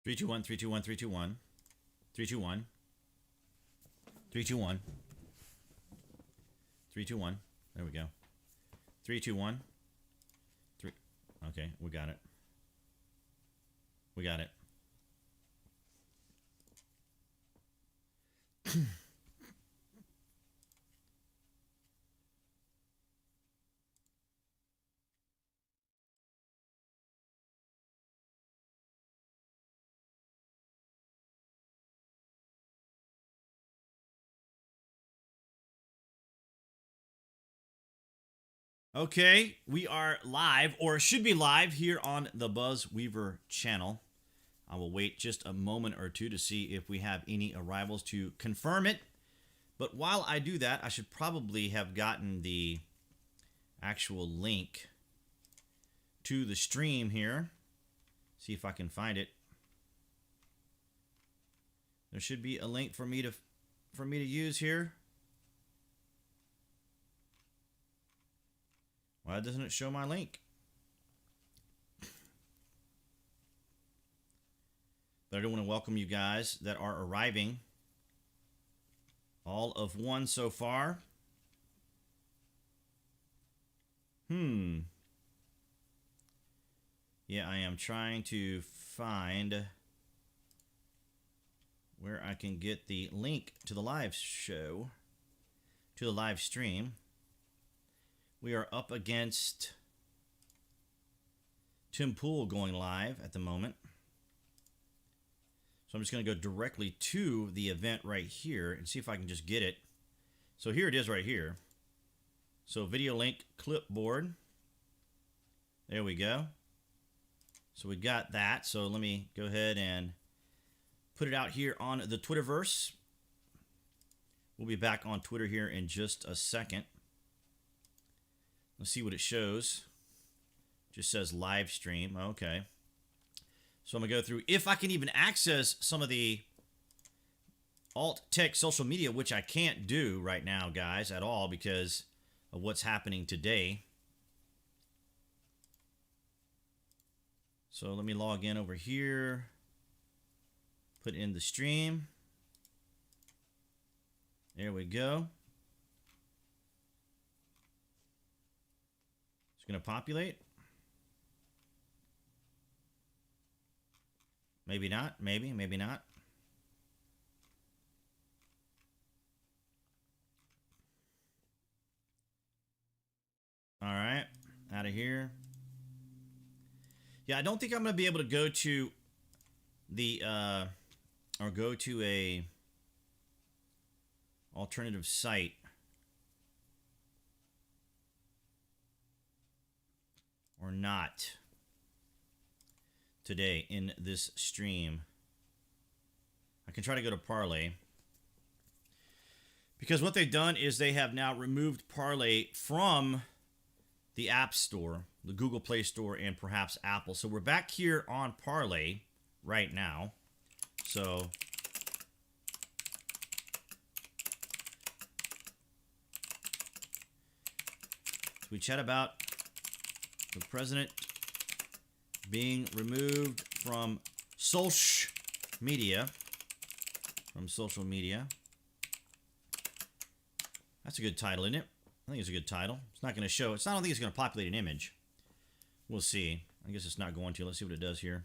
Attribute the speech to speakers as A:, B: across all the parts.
A: Three, two, one, 3, 2, 1, 3, 2, 1. 3, 2, 1. 3, 2, 1. 3, 2, 1. There we go. 3, 2, 1. 3. Okay, we got it. We got it. Okay, we are live, or should be live, here on the BuzWeaver channel. I will wait just a moment or two to see if we have any arrivals to confirm it. But while I do that, I should probably have gotten the actual link to the stream here. See if I can find it. There should be a link for me to use here. Why doesn't it show my link? But I do want to welcome you guys that are arriving. All of one so far. Yeah, I am trying to find where I can get the link to the live show, to the live stream. We are up against Tim Pool going live at the moment. So I'm just going to go directly to the event right here and see if I can just get it. So here it is right here. So video link clipboard. There we go. So we got that. So let me go ahead and put it out here on the Twitterverse. We'll be back on Twitter here in just a second. Let's see what it shows. Just says live stream. Okay. So I'm going to go through, if I can even access some of the alt tech social media, which I can't do right now, guys, at all because of what's happening today. So let me log in over here. Put in the stream. There we go. It's going to populate. Maybe not. Maybe not. All right. Out of here. Yeah, I don't think I'm going to be able to go to the, or go to a alternative site. Or not today in this stream. I can try to go to Parlay. Because what they've done is they have now removed Parlay from the App Store, the Google Play Store, and perhaps Apple. So we're back here on Parlay right now. So we chat about the president being removed from social media. That's a good title, isn't it? I think it's a good title. It's not going to show. I don't think it's going to populate an image. We'll see. I guess it's not going to. Let's see what it does here.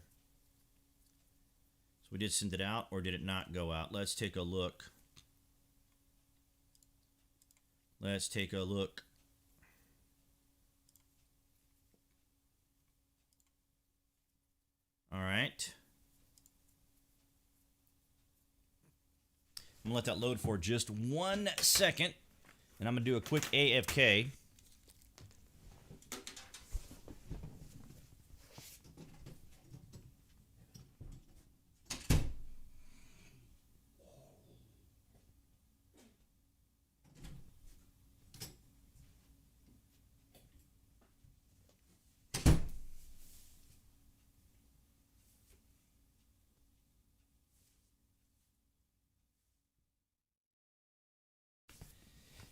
A: So we did send it out, or did it not go out? Let's take a look. Let's take a look. All right. I'm going to let that load for just 1 second. And I'm going to do a quick AFK.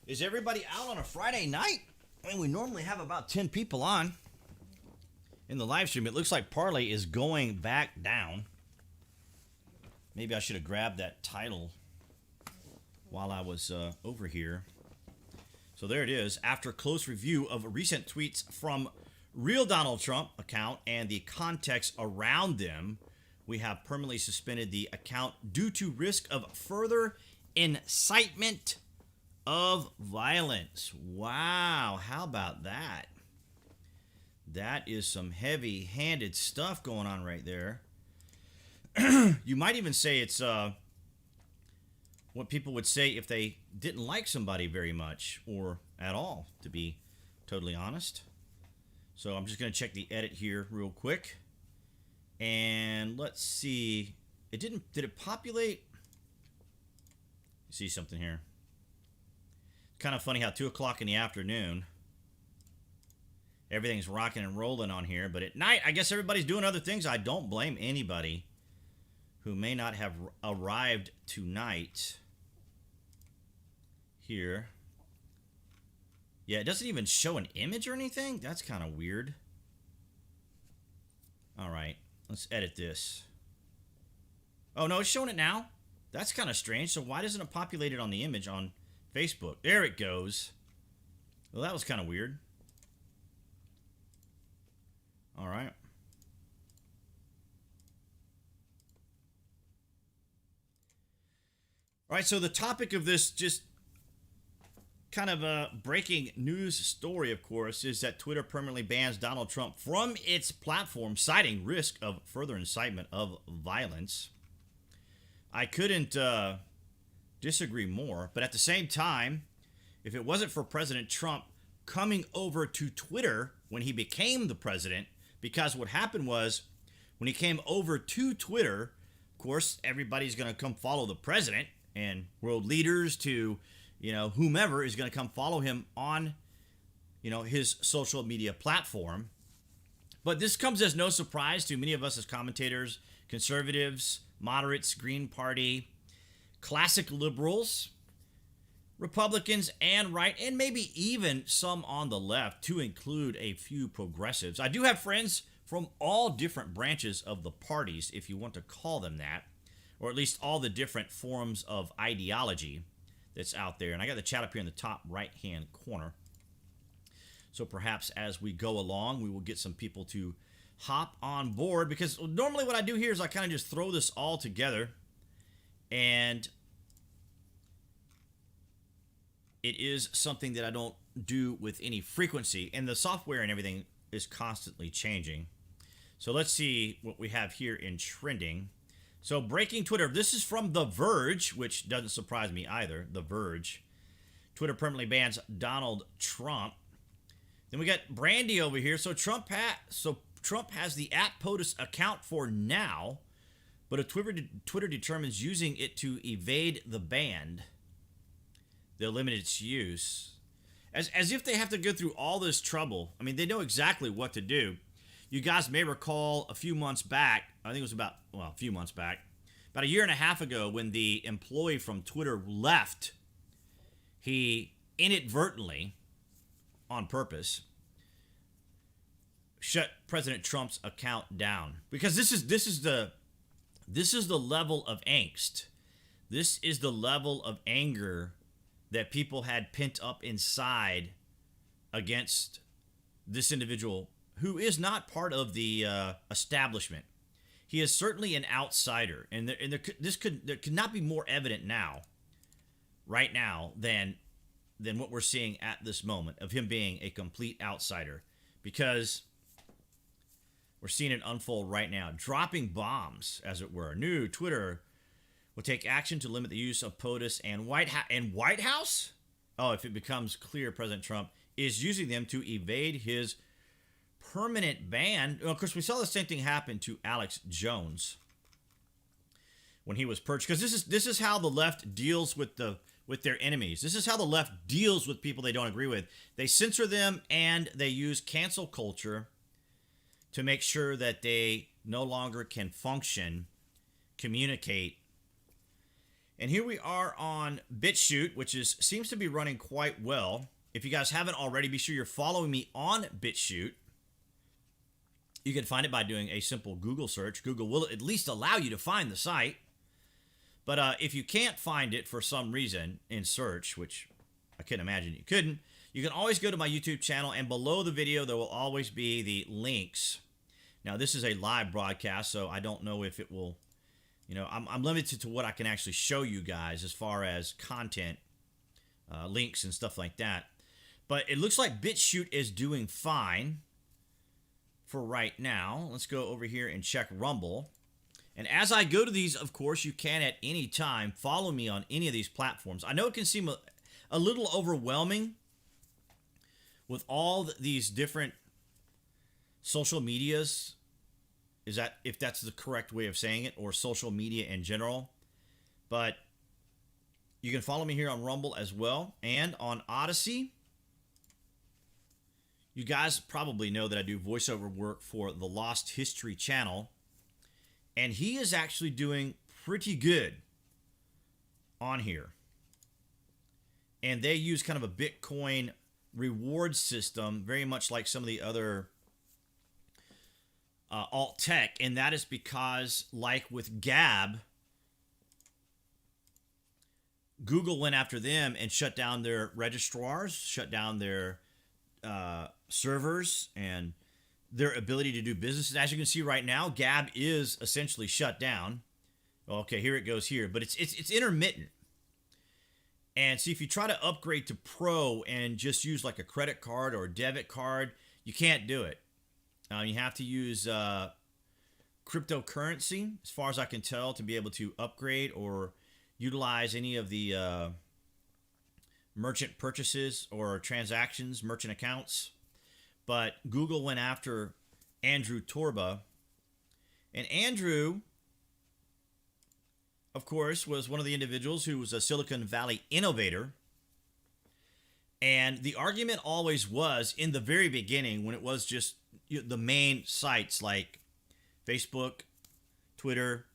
A: Is everybody out on a Friday night? I mean, we normally have about 10 people on in the live stream. It looks like Parlay is going back down. Maybe I should have grabbed that title while I was over here. So there it is. After close review of recent tweets from real Donald Trump account and the context around them, we have permanently suspended the account due to risk of further incitement of violence. Wow, how about that? That is some heavy-handed stuff going on right there. You might even say it's what people would say if they didn't like somebody very much or at all, to be totally honest. So I'm just going to check the edit here real quick. And let's see. Did it populate? See something here. Kind of funny how 2 o'clock in the afternoon, everything's rocking and rolling on here. But at night, I guess everybody's doing other things. I don't blame anybody who may not have arrived tonight here. Yeah, it doesn't even show an image or anything. That's kind of weird. All right, let's edit this. Oh, no, it's showing it now. That's kind of strange. So why doesn't it populate it on the image on Facebook? There it goes. Well, that was kind of weird. All right. All right, so the topic of this just kind of a breaking news story, of course, is that Twitter permanently bans Donald Trump from its platform, citing risk of further incitement of violence. I couldn't disagree more, but at the same time, if it wasn't for President Trump coming over to Twitter when he became the president, because what happened was when he came over to Twitter, of course, everybody's going to come follow the president, and world leaders to, whomever is going to come follow him on, his social media platform. But this comes as no surprise to many of us as commentators, conservatives, moderates, Green Party, classic liberals, Republicans, and right, and maybe even some on the left, to include a few progressives. I do have friends from all different branches of the parties, if you want to call them that, or at least all the different forms of ideology that's out there. And I got the chat up here in the top right-hand corner. So perhaps as we go along, we will get some people to hop on board, because normally what I do here is I kind of just throw this all together, and it is something that I don't do with any frequency, and the software and everything is constantly changing. So let's see what we have here in trending. So breaking Twitter. This is from The Verge, which doesn't surprise me either. The Verge. Twitter permanently bans Donald Trump. Then we got Brandy over here. So Trump has the @POTUS account for now, but if Twitter determines using it to evade the ban, they'll limit its use. As if they have to go through all this trouble. I mean, they know exactly what to do. You guys may recall a few months back, I think it was about a year and a half ago, when the employee from Twitter left, he inadvertently, on purpose, shut President Trump's account down. Because this is the level of angst. This is the level of anger that people had pent up inside against this individual, who is not part of the establishment. He is certainly an outsider, and there could not be more evident right now, than what we're seeing at this moment of him being a complete outsider, because we're seeing it unfold right now, dropping bombs, as it were. New Twitter will take action to limit the use of POTUS and White House. Oh, if it becomes clear President Trump is using them to evade his permanent ban. Well, of course, we saw the same thing happen to Alex Jones when he was purged. Because this is how the left deals with their enemies. This is how the left deals with people they don't agree with. They censor them, and they use cancel culture to make sure that they no longer can function, communicate. And here we are on BitChute, which seems to be running quite well. If you guys haven't already, be sure you're following me on BitChute. You can find it by doing a simple Google search. Google will at least allow you to find the site. But if you can't find it for some reason in search, which I couldn't imagine you couldn't, you can always go to my YouTube channel, and below the video there will always be the links. Now this is a live broadcast, so I don't know if it will, I'm limited to what I can actually show you guys as far as content, links and stuff like that. But it looks like BitChute is doing fine for right now. Let's go over here and check Rumble. And as I go to these, of course, you can at any time follow me on any of these platforms. I know it can seem a little overwhelming with all these different social medias. Is that, if that's the correct way of saying it, or social media in general. But you can follow me here on Rumble as well, and on Odyssey. You guys probably know that I do voiceover work for the Lost History channel, and he is actually doing pretty good on here. And they use kind of a Bitcoin reward system, very much like some of the other alt tech, and that is because, like with Gab, Google went after them and shut down their registrars, shut down their servers, and their ability to do business. As you can see right now, Gab is essentially shut down. Okay, here it goes here, but it's intermittent. And see, if you try to upgrade to Pro and just use like a credit card or a debit card, you can't do it. You have to use cryptocurrency, as far as I can tell, to be able to upgrade or utilize any of the merchant purchases or transactions, merchant accounts. But Google went after Andrew Torba. And Andrew, of course, was one of the individuals who was a Silicon Valley innovator. And the argument always was, in the very beginning, when it was just the main sites like Facebook, Twitter,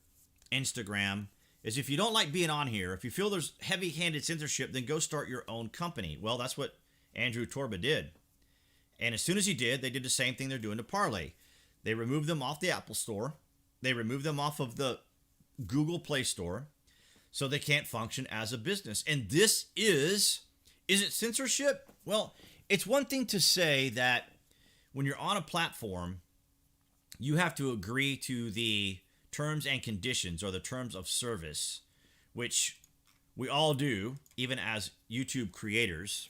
A: Instagram, is if you don't like being on here, if you feel there's heavy-handed censorship, then go start your own company. Well, that's what Andrew Torba did. And as soon as he did, they did the same thing they're doing to Parler. They removed them off the Apple Store. They removed them off of the Google Play Store, so they can't function as a business. And this is it censorship? Well, it's one thing to say that when you're on a platform, you have to agree to the terms and conditions, or the terms of service, which we all do, even as YouTube creators.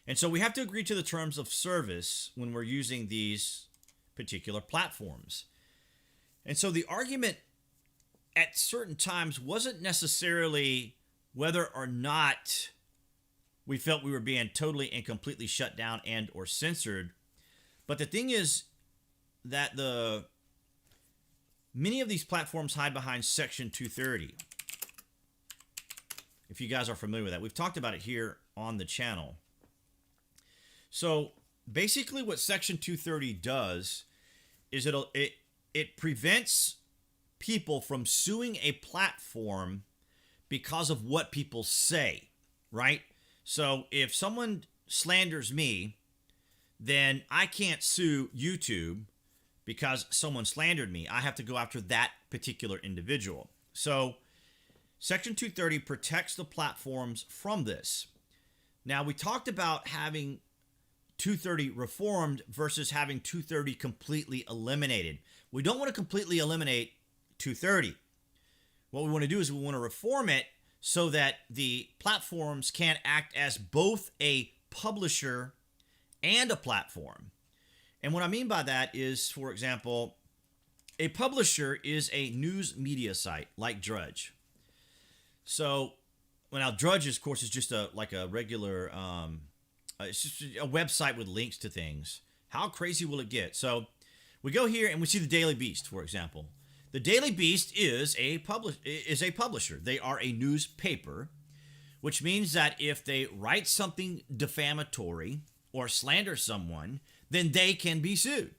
A: And so we have to agree to the terms of service when we're using these particular platforms. And so the argument at certain times wasn't necessarily whether or not we felt we were being totally and completely shut down and or censored. But the thing is that many of these platforms hide behind Section 230. If you guys are familiar with that, we've talked about it here on the channel. So basically what Section 230 does is it prevents people from suing a platform because of what people say, right? So if someone slanders me, then I can't sue YouTube because someone slandered me. I have to go after that particular individual. So Section 230 protects the platforms from this. Now, we talked about having 230 reformed versus having 230 completely eliminated. We don't want to completely eliminate 230. What we want to do is we want to reform it so that the platforms can act as both a publisher and a platform. And what I mean by that is, for example, a publisher is a news media site like Drudge. So, well, now Drudge, of course, is just like a regular, it's just a website with links to things. How crazy will it get? So we go here and we see the Daily Beast, for example. The Daily Beast is a publisher. They are a newspaper, which means that if they write something defamatory or slander someone, then they can be sued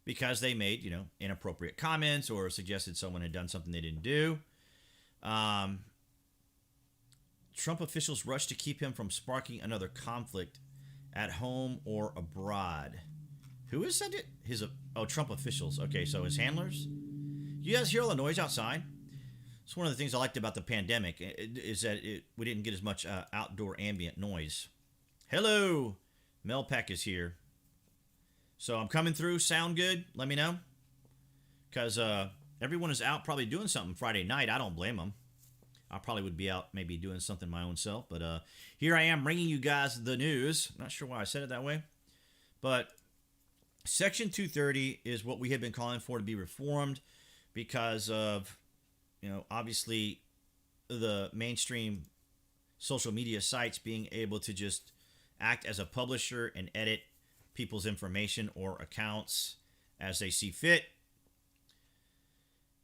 A: because they made, inappropriate comments or suggested someone had done something they didn't do. Trump officials rush to keep him from sparking another conflict at home or abroad. Who is sent it? Trump officials. Okay, so his handlers. You guys hear all the noise outside? It's one of the things I liked about the pandemic is that we didn't get as much outdoor ambient noise. Hello, Mel Peck is here. So I'm coming through. Sound good? Let me know. Because everyone is out probably doing something Friday night. I don't blame them. I probably would be out maybe doing something my own self. But here I am bringing you guys the news. Not sure why I said it that way. But Section 230 is what we have been calling for to be reformed because of, obviously the mainstream social media sites being able to just act as a publisher and edit people's information or accounts as they see fit.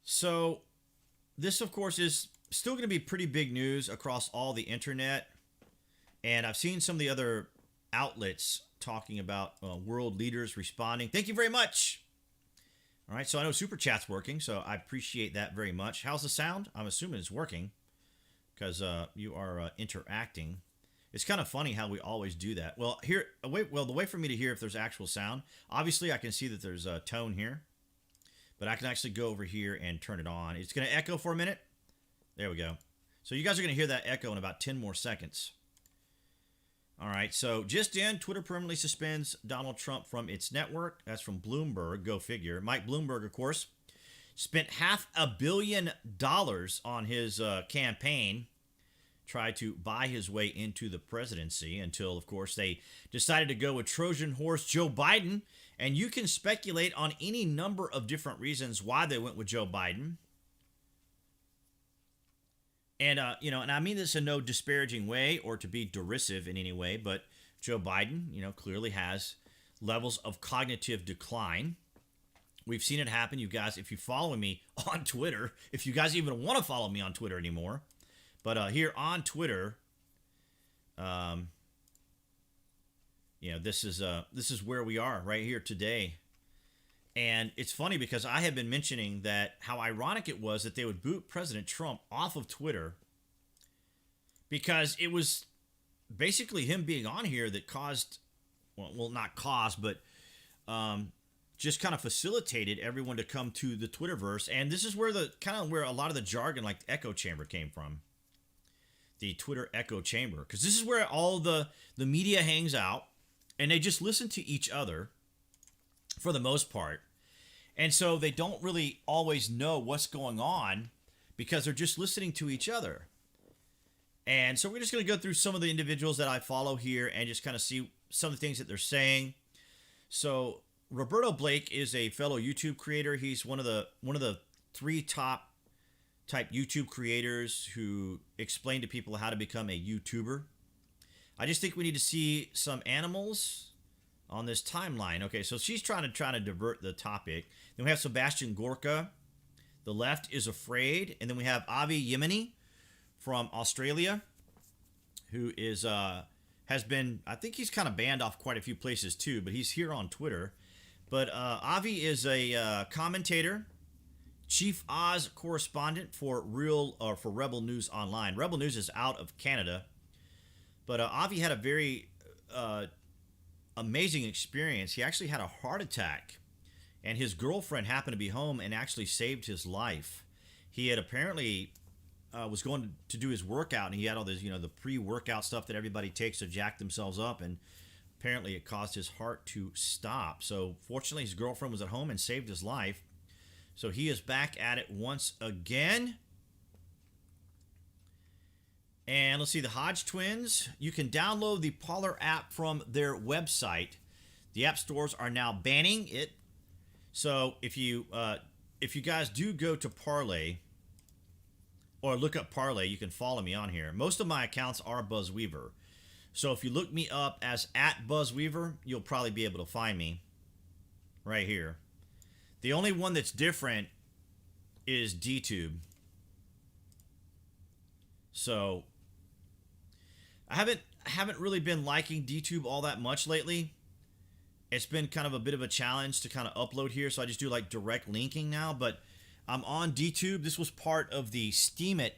A: So this, of course, is still going to be pretty big news across all the internet. And I've seen some of the other outlets talking about world leaders responding. Thank you very much. All right, so I know Super Chat's working, so I appreciate that very much. How's the sound? I'm assuming it's working because you are interacting. It's kind of funny how we always do that. Well, the way for me to hear if there's actual sound, obviously I can see that there's a tone here, but I can actually go over here and turn it on. It's going to echo for a minute. There we go. So you guys are going to hear that echo in about 10 more seconds. All right, so just in, Twitter permanently suspends Donald Trump from its network. That's from Bloomberg, go figure. Mike Bloomberg, of course, spent $500 million on his campaign, tried to buy his way into the presidency until, of course, they decided to go with Trojan horse Joe Biden. And you can speculate on any number of different reasons why they went with Joe Biden. And, and I mean this in no disparaging way or to be derisive in any way, but Joe Biden, clearly has levels of cognitive decline. We've seen it happen. You guys, if you follow me on Twitter, if you guys even want to follow me on Twitter anymore, but here on Twitter, this is where we are right here today. And it's funny because I have been mentioning that how ironic it was that they would boot President Trump off of Twitter because it was basically him being on here that caused, well not caused, but just kind of facilitated everyone to come to the Twitterverse. And this is where where a lot of the jargon like the echo chamber came from. The Twitter echo chamber. Because this is where all the media hangs out and they just listen to each other for the most part. And so they don't really always know what's going on because they're just listening to each other. And so we're just going to go through some of the individuals that I follow here and just kind of see some of the things that they're saying. So Roberto Blake is a fellow YouTube creator. He's one of the 3 top type YouTube creators who explain to people how to become a YouTuber. I just think we need to see some animals on this timeline. Okay, so she's trying to divert the topic. Then we have Sebastian Gorka. The left is afraid. And then we have Avi Yemeni from Australia, who is has been, I think he's kind of banned off quite a few places too, but he's here on Twitter. But Avi is a commentator, Chief Oz correspondent for Rebel News Online. Rebel News is out of Canada, but Avi had a very amazing experience. He actually had a heart attack, and his girlfriend happened to be home and actually saved his life. He had apparently was going to do his workout, and he had all this, the pre-workout stuff that everybody takes to jack themselves up, and apparently it caused his heart to stop. So fortunately, his girlfriend was at home and saved his life. So he is back at it once again. And let's see, the Hodge twins. You can download the Parler app from their website. The app stores are now banning it. So if you guys do go to Parler or look up Parler, you can follow me on here. Most of my accounts are BuzWeaver. So if you look me up as @BuzWeaver, you'll probably be able to find me right here. The only one that's different is DTube. So I haven't really been liking DTube all that much lately. It's been kind of a bit of a challenge to kind of upload here, so I just do like direct linking now, but I'm on DTube. This was part of the Steemit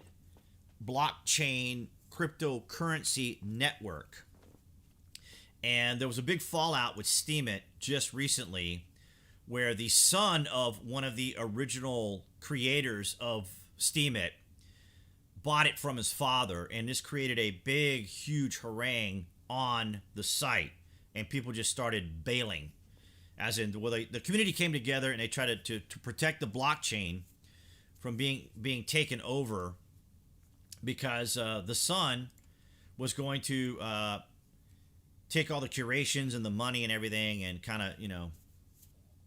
A: blockchain cryptocurrency network. And there was a big fallout with Steemit just recently where the son of one of the original creators of Steemit bought it from his father, and this created a big, huge harangue on the site, and people just started bailing. As in, well, the community came together and they tried to protect the blockchain from being taken over, because the son was going to take all the curations and the money and everything and kind of,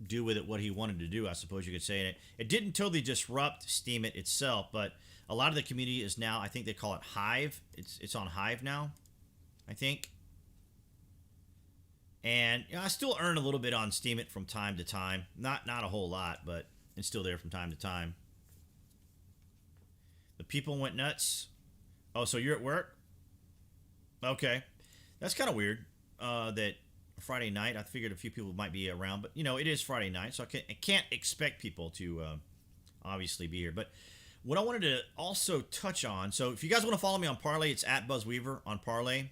A: do with it what he wanted to do, I suppose you could say. And it didn't totally disrupt Steam It itself, but a lot of the community is now, I think they call it Hive. It's on Hive now, I think. And I still earn a little bit on Steam It from time to time. Not a whole lot, but it's still there from time to time. The people went nuts. Oh, so you're at work? Okay. That's kind of weird that Friday night. I figured a few people might be around, but it is Friday night, so I can't expect people to obviously be here. But what I wanted to also touch on, so if you guys want to follow me on Parlay, it's at BuzWeaver on Parlay.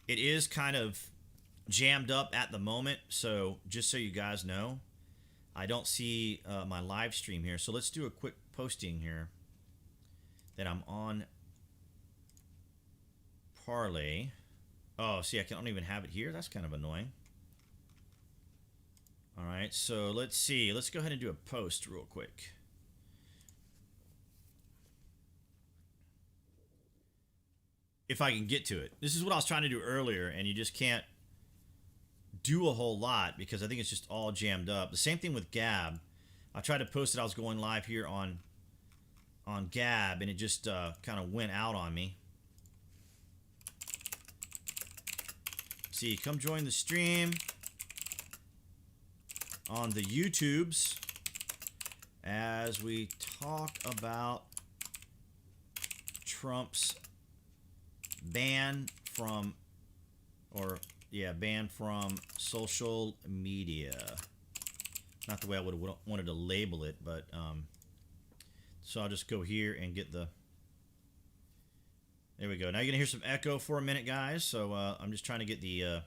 A: It is kind of jammed up at the moment, so just so you guys know, I don't see my live stream here. So let's do a quick posting here that I'm on Parlay. Oh, see, I don't even have it here. That's kind of annoying. All right, so let's see. Let's go ahead and do a post real quick. If I can get to it. This is what I was trying to do earlier, and you just can't do a whole lot because I think it's just all jammed up. The same thing with Gab. I tried to post it. I was going live here on Gab, and it just kind of went out on me. See, come join the stream on the YouTubes as we talk about Trump's ban from social media. Not the way I would have wanted to label it, but so I'll just go here and get the. There we go. Now you're going to hear some echo for a minute, guys. So I'm just trying to get the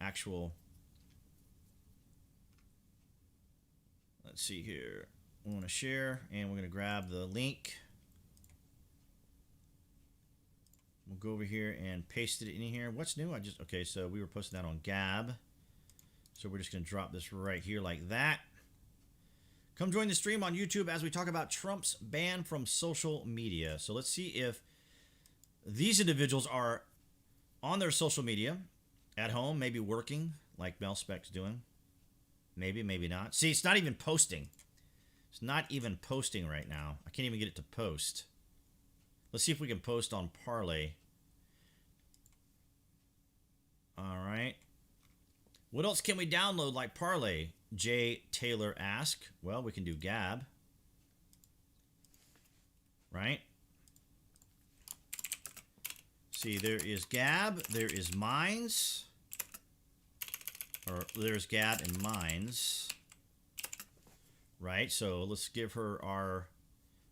A: actual... Let's see here. We want to share, and we're going to grab the link. We'll go over here and paste it in here. What's new? Okay, so we were posting that on Gab. So we're just going to drop this right here like that. Come join the stream on YouTube as we talk about Trump's ban from social media. So let's see if these individuals are on their social media, at home, maybe working, like Melspec's doing. Maybe, maybe not. See, it's not even posting. It's not even posting right now. I can't even get it to post. Let's see if we can post on Parlay. All right. What else can we download like Parlay? J. Taylor asked. Well, we can do Gab. Right? See, there is Gab, there is Mines, or there's Gab and Mines, right? So let's give her our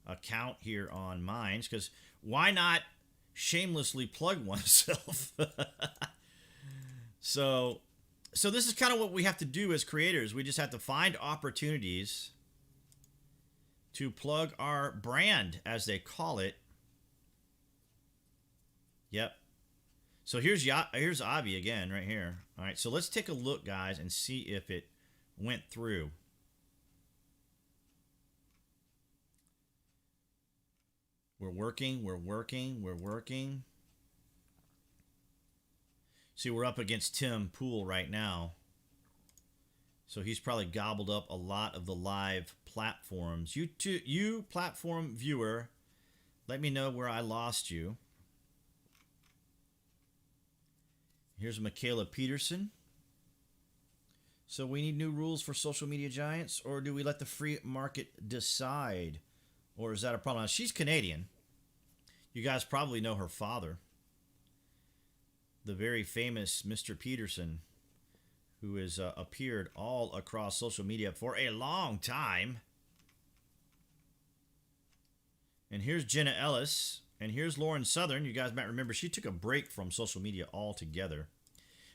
A: account here on Mines, because why not shamelessly plug oneself? So this is kind of what we have to do as creators. We just have to find opportunities to plug our brand, as they call it. Yep. So here's Avi again right here. All right, so let's take a look, guys, and see if it went through. We're working. See, we're up against Tim Pool right now. So he's probably gobbled up a lot of the live platforms. You platform viewer, let me know where I lost you. Here's Michaela Peterson. So we need new rules for social media giants, or do we let the free market decide? Or is that a problem? Now, she's Canadian. You guys probably know her father, the very famous Mr. Peterson, who has appeared all across social media for a long time. And here's Jenna Ellis. And here's Lauren Southern. You guys might remember she took a break from social media altogether.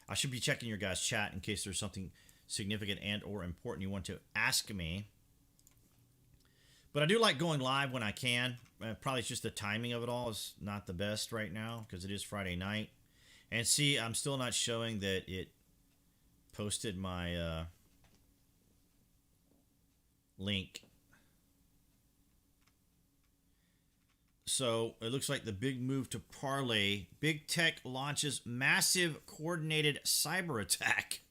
A: I should be checking your guys' chat in case there's something significant and or important you want to ask me. But I do like going live when I can. Probably it's just the timing of it all is not the best right now because it is Friday night. And see, I'm still not showing that it posted my link. So it looks like the big move to parlay. Big tech launches massive coordinated cyber attack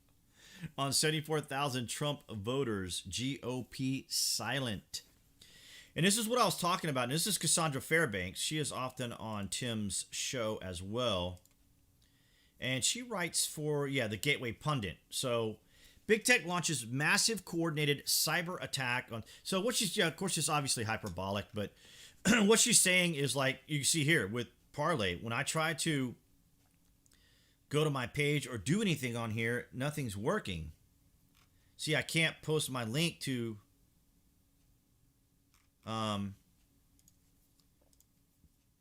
A: on 74,000 Trump voters. GOP silent. And this is what I was talking about. And this is Cassandra Fairbanks. She is often on Tim's show as well. And she writes for, the Gateway Pundit. So big tech launches massive coordinated cyber attack on. So what she's, of course, it's obviously hyperbolic, but what she's saying is like you can see here with Parlay. When I try to go to my page or do anything on here, nothing's working. See, I can't post my link to the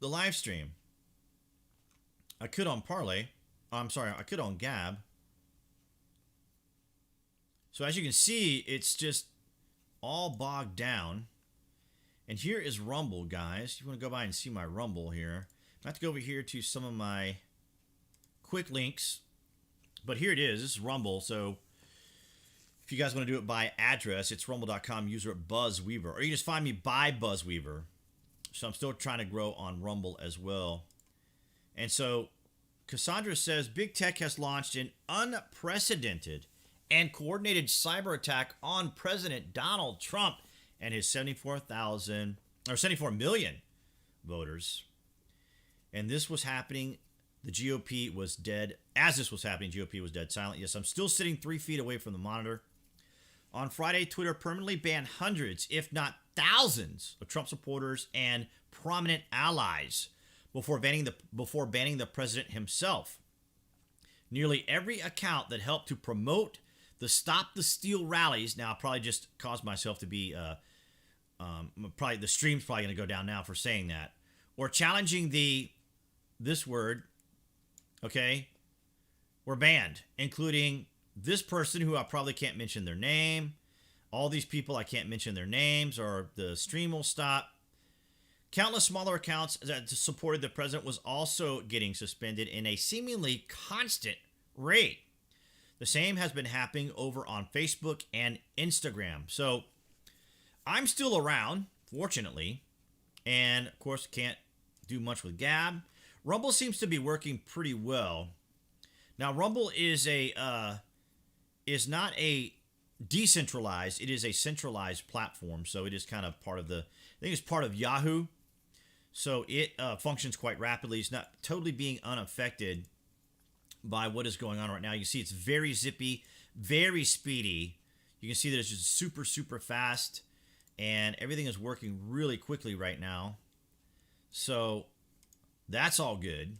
A: live stream. I could on Parlay. I'm sorry, I could on Gab. So as you can see, it's just all bogged down. And here is Rumble, guys. You want to go by and see my Rumble here. I have to go over here to some of my quick links. But here it is. This is Rumble. So if you guys want to do it by address, it's rumble.com, user at BuzWeaver. Or you can just find me by BuzWeaver. So I'm still trying to grow on Rumble as well. And so Cassandra says, Big Tech has launched an unprecedented and coordinated cyber attack on President Donald Trump and his 74 million voters. And this was happening. The GOP was dead. As this was happening, GOP was dead silent. Yes, I'm still sitting 3 feet away from the monitor. On Friday, Twitter permanently banned hundreds, if not thousands, of Trump supporters and prominent allies before banning the president himself. Nearly every account that helped to promote the Stop the Steal rallies, now I'll probably just caused myself to be, probably the stream's probably going to go down now for saying that, or challenging this word, okay, were banned, including this person who I probably can't mention their name, all these people I can't mention their names, or the stream will stop. Countless smaller accounts that supported the president was also getting suspended in a seemingly constant rate. The same has been happening over on Facebook and Instagram. So I'm still around, fortunately, and of course can't do much with Gab. Rumble seems to be working pretty well. Now Rumble is not a decentralized, it is a centralized platform. So it is kind of part of I think it's part of Yahoo. So it functions quite rapidly. It's not totally being unaffected by what is going on right now. You can see it's very zippy, very speedy. You can see that it's just super, super fast, and everything is working really quickly right now. So that's all good.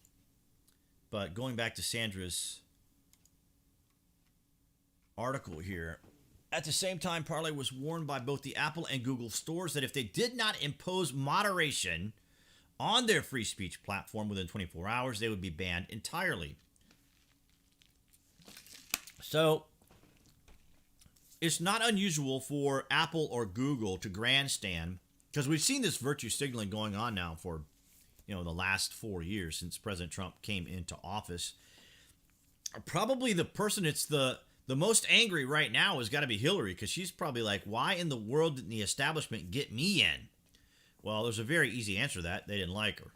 A: But going back to Sandra's article here, at the same time, Parlay was warned by both the Apple and Google stores that if they did not impose moderation on their free speech platform within 24 hours, they would be banned entirely. So it's not unusual for Apple or Google to grandstand, because we've seen this virtue signaling going on now for, the last 4 years since President Trump came into office. Probably the person it's the most angry right now has got to be Hillary, because she's probably like, why in the world didn't the establishment get me in? Well, there's a very easy answer to that. They didn't like her.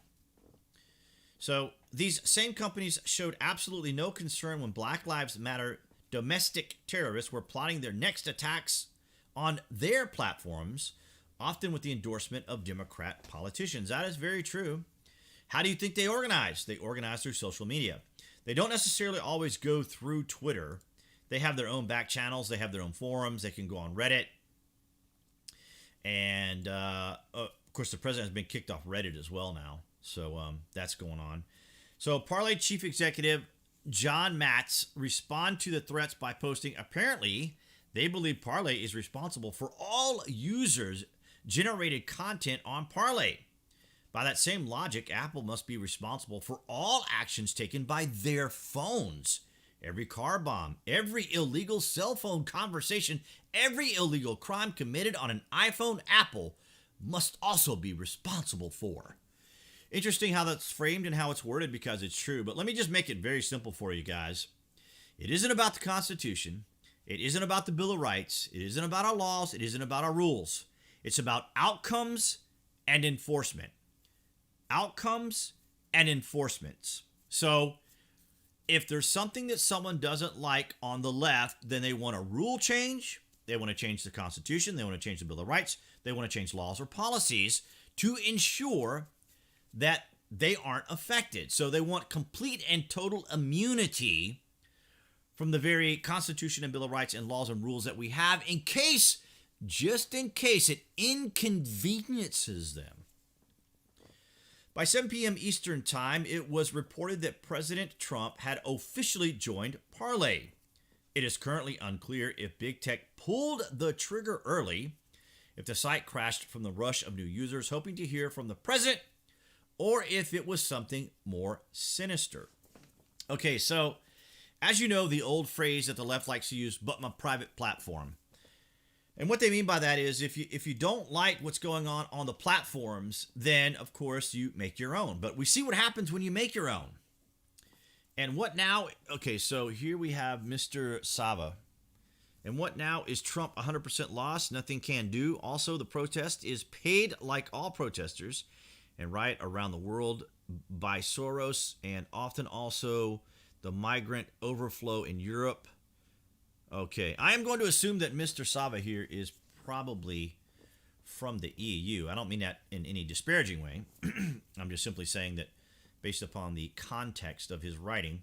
A: So these same companies showed absolutely no concern when Black Lives Matter domestic terrorists were plotting their next attacks on their platforms, often with the endorsement of Democrat politicians. That is very true. How do you think they organize? They organize through social media. They don't necessarily always go through Twitter. They have their own back channels. They have their own forums. They can go on Reddit. And, of course, the president has been kicked off Reddit as well now. So that's going on. So Parlay Chief Executive John Matz respond to the threats by posting, apparently, they believe Parlay is responsible for all users' generated content on Parlay. By that same logic, Apple must be responsible for all actions taken by their phones. Every car bomb, every illegal cell phone conversation, every illegal crime committed on an iPhone, Apple must also be responsible for. Interesting how that's framed and how it's worded because it's true. But let me just make it very simple for you guys. It isn't about the Constitution. It isn't about the Bill of Rights. It isn't about our laws. It isn't about our rules. It's about outcomes and enforcement. Outcomes and enforcements. So if there's something that someone doesn't like on the left, then they want a rule change. They want to change the Constitution. They want to change the Bill of Rights. They want to change laws or policies to ensure that they aren't affected. So they want complete and total immunity from the very Constitution and Bill of Rights and laws and rules that we have in case, just in case, it inconveniences them. By 7 p.m. Eastern Time, it was reported that President Trump had officially joined Parler. It is currently unclear if Big Tech pulled the trigger early, if the site crashed from the rush of new users hoping to hear from the president, or if it was something more sinister. Okay, so as you know, the old phrase that the left likes to use, but my private platform. And what they mean by that is if you don't like what's going on the platforms, then, of course, you make your own. But we see what happens when you make your own. And what now? Okay, so here we have Mr. Sava. And what now? Is Trump 100% lost? Nothing can do. Also, the protest is paid like all protesters and riot around the world by Soros and often also the migrant overflow in Europe. Okay, I am going to assume that Mr. Sava here is probably from the EU. I don't mean that in any disparaging way. I'm just simply saying that based upon the context of his writing.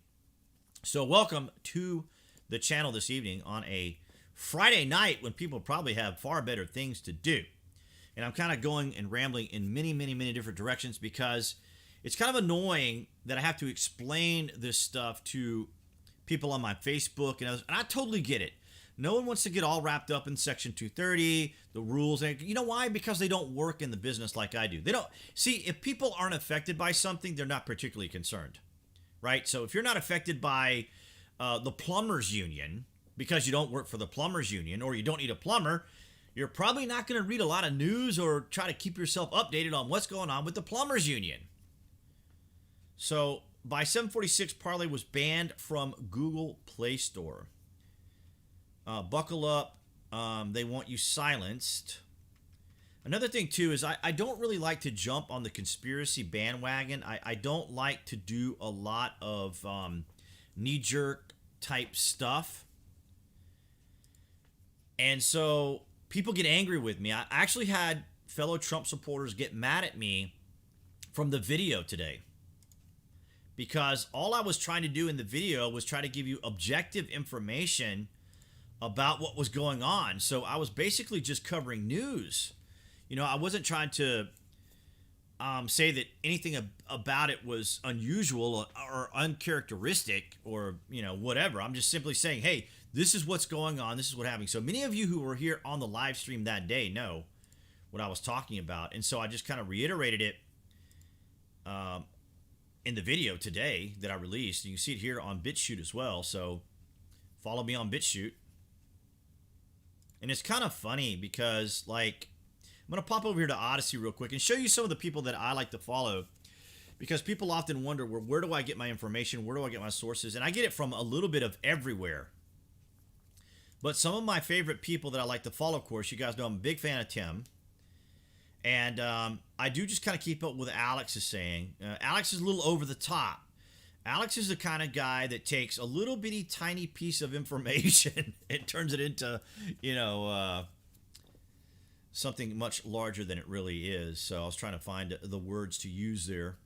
A: So welcome to the channel this evening on a Friday night when people probably have far better things to do. And I'm kind of going and rambling in many, many, many different directions because it's kind of annoying that I have to explain this stuff to people on my Facebook and others, and I totally get it. No one wants to get all wrapped up in Section 230, the rules, and you know why? Because they don't work in the business like I do. They don't see if people aren't affected by something, they're not particularly concerned, right? So if you're not affected by the plumbers union because you don't work for the plumbers union or you don't need a plumber, you're probably not going to read a lot of news or try to keep yourself updated on what's going on with the plumbers union. So by 7:46, Parler was banned from Google Play Store. Buckle up. They want you silenced. Another thing, too, is I don't really like to jump on the conspiracy bandwagon. I don't like to do a lot of knee-jerk type stuff. And so people get angry with me. I actually had fellow Trump supporters get mad at me from the video today. Because all I was trying to do in the video was try to give you objective information about what was going on. So I was basically just covering news. You know, I wasn't trying to say that anything about it was unusual or uncharacteristic or, you know, whatever. I'm just simply saying, hey, this is what's going on. This is what happening. So many of you who were here on the live stream that day know what I was talking about. And so I just kind of reiterated it in the video today that I released. You can see it here on BitChute as well. So follow me on BitChute. And it's kind of funny because, like, I'm going to pop over here to Odyssey real quick and show you some of the people that I like to follow. Because people often wonder, well, where do I get my information? Where do I get my sources? And I get it from a little bit of everywhere. But some of my favorite people that I like to follow, of course, you guys know I'm a big fan of Tim. And I do just kind of keep up with what Alex is saying. Alex is a little over the top. Alex is the kind of guy that takes a little bitty tiny piece of information and turns it into, you know, something much larger than it really is. So I was trying to find the words to use there.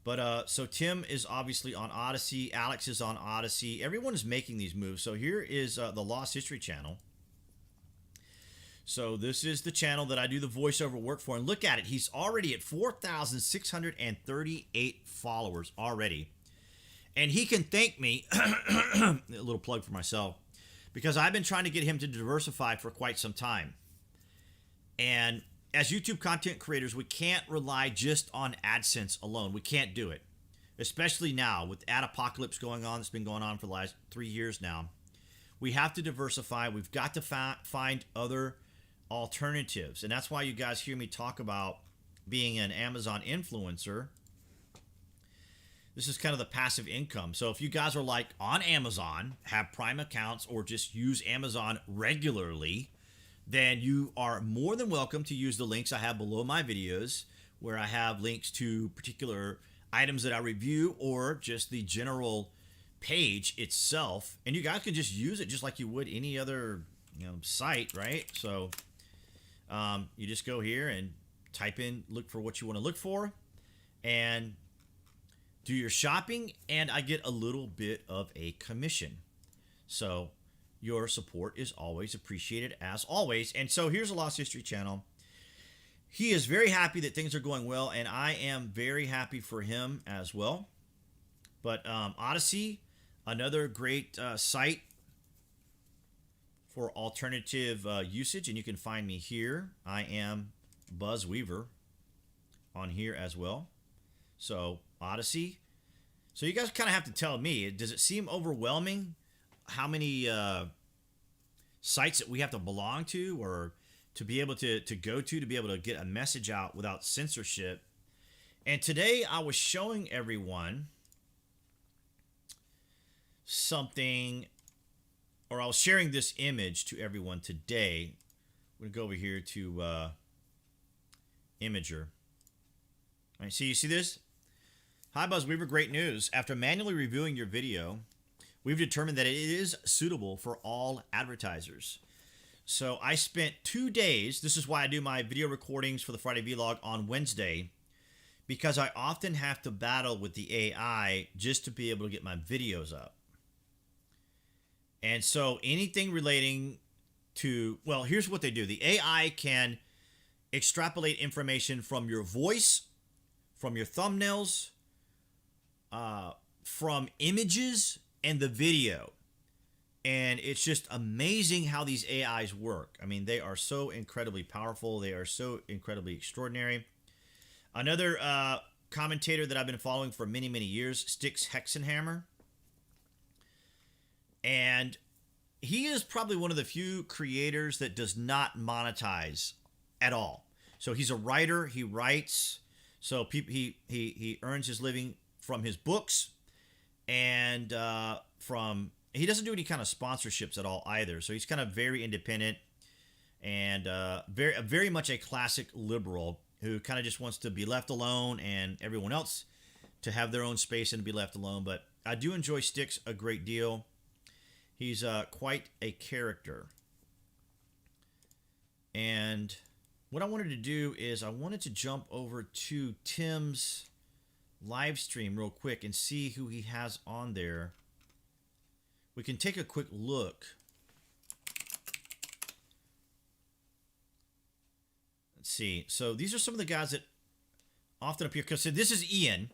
A: But so Tim is obviously on Odyssey. Alex is on Odyssey. Everyone is making these moves. So here is the Lost History channel. So this is the channel that I do the voiceover work for. And look at it. He's already at 4,638 followers already. And he can thank me, a little plug for myself, because I've been trying to get him to diversify for quite some time. And as YouTube content creators, we can't rely just on AdSense alone. We can't do it, especially now with ad apocalypse going on. It's been going on for the last 3 years now. We have to diversify. We've got to find other alternatives. And that's why you guys hear me talk about being an Amazon influencer. This is kind of the passive income. So if you guys are like on Amazon, have Prime accounts, or just use Amazon regularly, then you are more than welcome to use the links I have below my videos, where I have links to particular items that I review, or just the general page itself. And you guys can just use it just like you would any other site, right? So you just go here and type in, look for what you want to look for, and do your shopping, and I get a little bit of a commission. So your support is always appreciated, as always. And so here's a Lost History channel. He is very happy that things are going well, and I am very happy for him as well. But Odyssey, another great site for alternative usage, and you can find me here. I am BuzWeaver on here as well. So Odyssey. So you guys kind of have to tell me, does it seem overwhelming how many sites that we have to belong to, or to be able to go to be able to get a message out without censorship? And today I was showing everyone something, or I was sharing this image to everyone today. I'm going to go over here to Imager. All right, so you see this? Hi, BuzWeaver, great news. After manually reviewing your video, we've determined that it is suitable for all advertisers. So I spent 2 days, this is why I do my video recordings for the Friday vlog on Wednesday, because I often have to battle with the AI just to be able to get my videos up. And so anything relating to, well, here's what they do. The AI can extrapolate information from your voice, from your thumbnails, from images, and the video. And it's just amazing how these AIs work. I mean, they are so incredibly powerful. They are so incredibly extraordinary. Another commentator that I've been following for many, many years, Styx Hexenhammer. And he is probably one of the few creators that does not monetize at all. So he's a writer. He writes. So he earns his living from his books, and he doesn't do any kind of sponsorships at all either. So he's kind of very independent, and very much a classic liberal who kind of just wants to be left alone, and everyone else to have their own space and to be left alone. But I do enjoy Styx a great deal. He's quite a character. And what I wanted to do is I wanted to jump over to Tim's live stream real quick and see who he has on there. We can take a quick look. Let's see. So these are some of the guys that often appear. Because so this is Ian.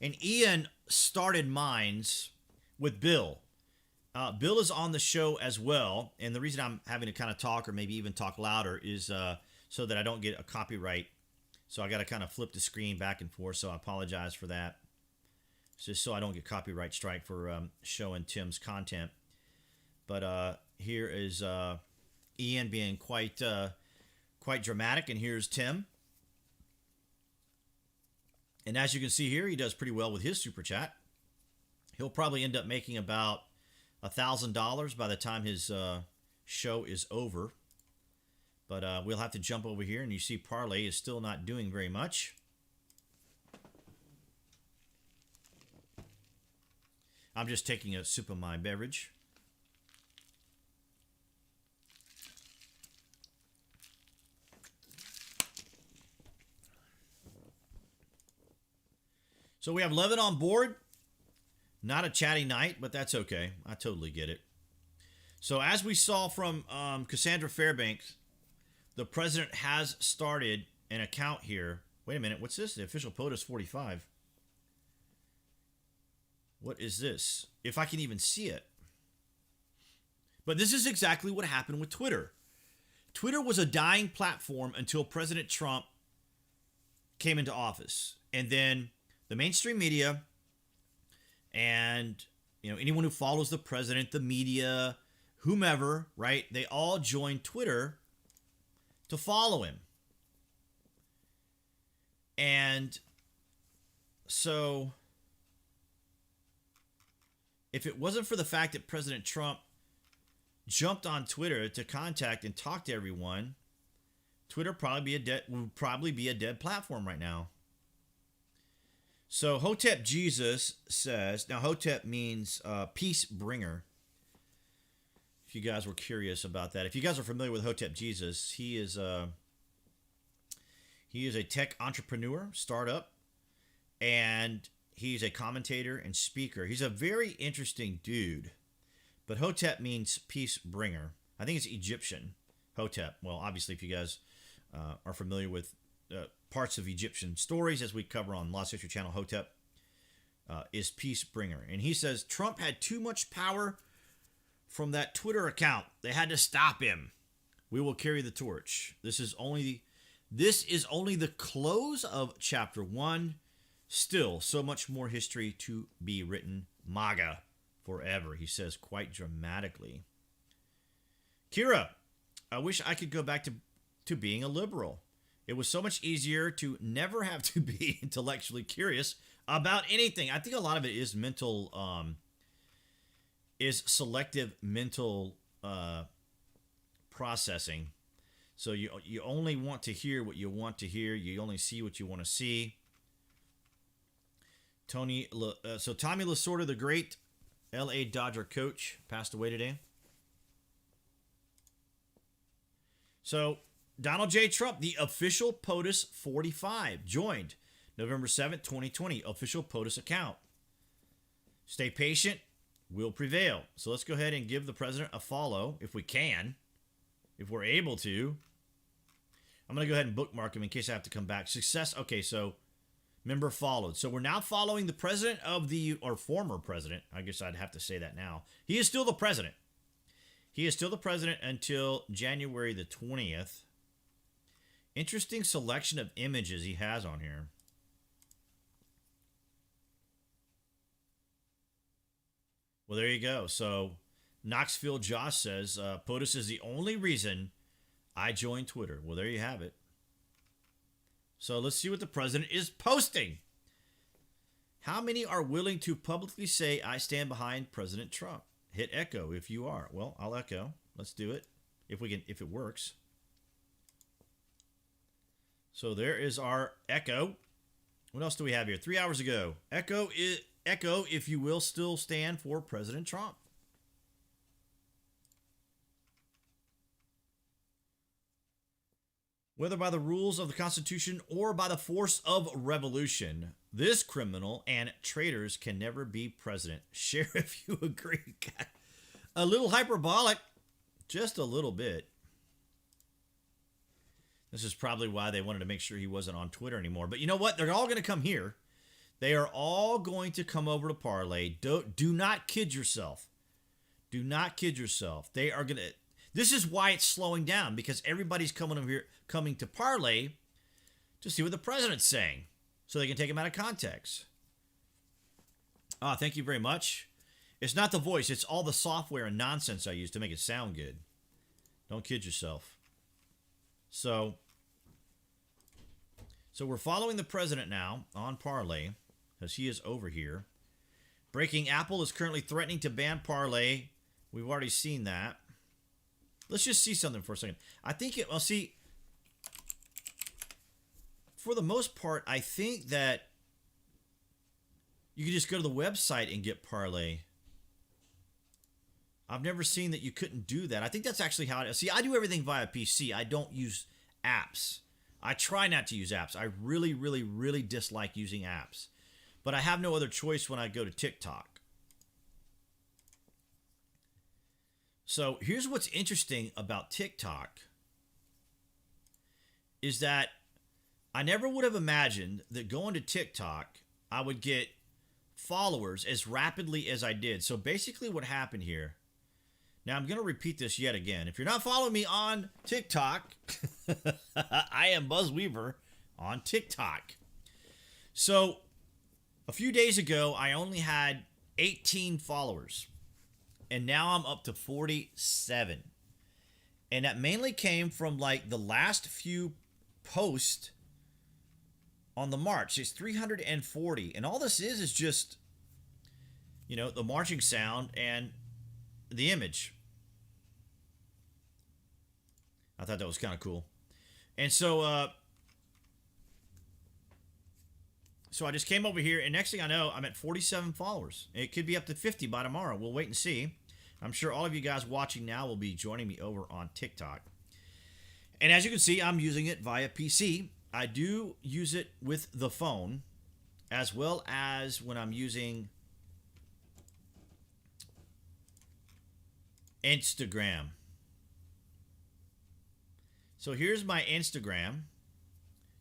A: And Ian started Minds with Bill. Bill is on the show as well. And the reason I'm having to kind of talk, or maybe even talk louder, is so that I don't get a copyright. So I got to kind of flip the screen back and forth. So I apologize for that. It's just so I don't get copyright strike for showing Tim's content. But here is Ian being quite dramatic. And here's Tim. And as you can see here, he does pretty well with his super chat. He'll probably end up making about $1,000 by the time his show is over. But we'll have to jump over here, and you see Parlay is still not doing very much. I'm just taking a sip of my beverage. So we have Levin on board. Not a chatty night, but that's okay. I totally get it. So as we saw from Cassandra Fairbanks, the president has started an account here. Wait a minute. What's this? The official POTUS 45. What is this? If I can even see it. But this is exactly what happened with Twitter. Twitter was a dying platform until President Trump came into office. And then the mainstream media and anyone who follows the president, the media, whomever, right? They all joined Twitter to follow him. And so if it wasn't for the fact that President Trump jumped on Twitter to contact and talk to everyone, Twitter would probably be a dead platform right now. So Hotep Jesus says, now Hotep means peace bringer. If you guys were curious about that, if you guys are familiar with Hotep Jesus, he is a tech entrepreneur, startup, and he's a commentator and speaker. He's a very interesting dude. But Hotep means peace bringer. I think it's Egyptian, Hotep. Well, obviously, if you guys are familiar with parts of Egyptian stories, as we cover on Lost History Channel, Hotep is peace bringer. And he says Trump had too much power from that Twitter account. They had to stop him. We will carry the torch. This is only the close of chapter 1. Still, so much more history to be written. MAGA forever, he says quite dramatically. Kira, I wish I could go back to being a liberal. It was so much easier to never have to be intellectually curious about anything. I think a lot of it is selective mental processing. So you only want to hear what you want to hear. You only see what you want to see. Tommy Lasorda, the great LA Dodger coach, passed away today. So Donald J. Trump, the official POTUS 45, joined November 7th, 2020, official POTUS account. Stay patient, we'll prevail. So let's go ahead and give the president a follow if we can, if we're able to. I'm going to go ahead and bookmark him in case I have to come back. Success. Okay, so member followed. So we're now following the president or former president. I guess I'd have to say that now. He is still the president. He is still the president until January the 20th. Interesting selection of images he has on here. Well, there you go. So Knoxville Josh says, POTUS is the only reason I joined Twitter. Well, there you have it. So let's see what the president is posting. How many are willing to publicly say, I stand behind President Trump? Hit echo if you are. Well, I'll echo. Let's do it. If it works. So there is our echo. What else do we have here? 3 hours ago. Echo, if you will still stand for President Trump. Whether by the rules of the Constitution or by the force of revolution, this criminal and traitors can never be president. Share if you agree. A little hyperbolic, just a little bit. This is probably why they wanted to make sure he wasn't on Twitter anymore. But you know what? They're all going to come here. They are all going to come over to Parlay. Do not kid yourself. Do not kid yourself. They are going to... This is why it's slowing down, because everybody's coming to Parlay to see what the president's saying, so they can take him out of context. Thank you very much. It's not the voice, it's all the software and nonsense I use to make it sound good. Don't kid yourself. So we're following the president now on Parlay, because he is over here. Breaking: Apple is currently threatening to ban Parlay. We've already seen that. Let's just see something for a second. I think for the most part, I think that you can just go to the website and get Parlay. I've never seen that you couldn't do that. I think that's actually how it is. See, I do everything via PC. I don't use apps. I try not to use apps. I really, really, really dislike using apps. But I have no other choice when I go to TikTok. So here's what's interesting about TikTok is that I never would have imagined that going to TikTok, I would get followers as rapidly as I did. So basically what happened here, now I'm going to repeat this yet again. If you're not following me on TikTok, I am BuzWeaver on TikTok. So a few days ago, I only had 18 followers. And now I'm up to 47. And that mainly came from like the last few posts on the march. It's 340. And all this is just, the marching sound and the image. I thought that was kind of cool. And so I just came over here, and next thing I know, I'm at 47 followers. It could be up to 50 by tomorrow. We'll wait and see. I'm sure all of you guys watching now will be joining me over on TikTok. And as you can see, I'm using it via PC. I do use it with the phone, as well as when I'm using Instagram. So here's my Instagram.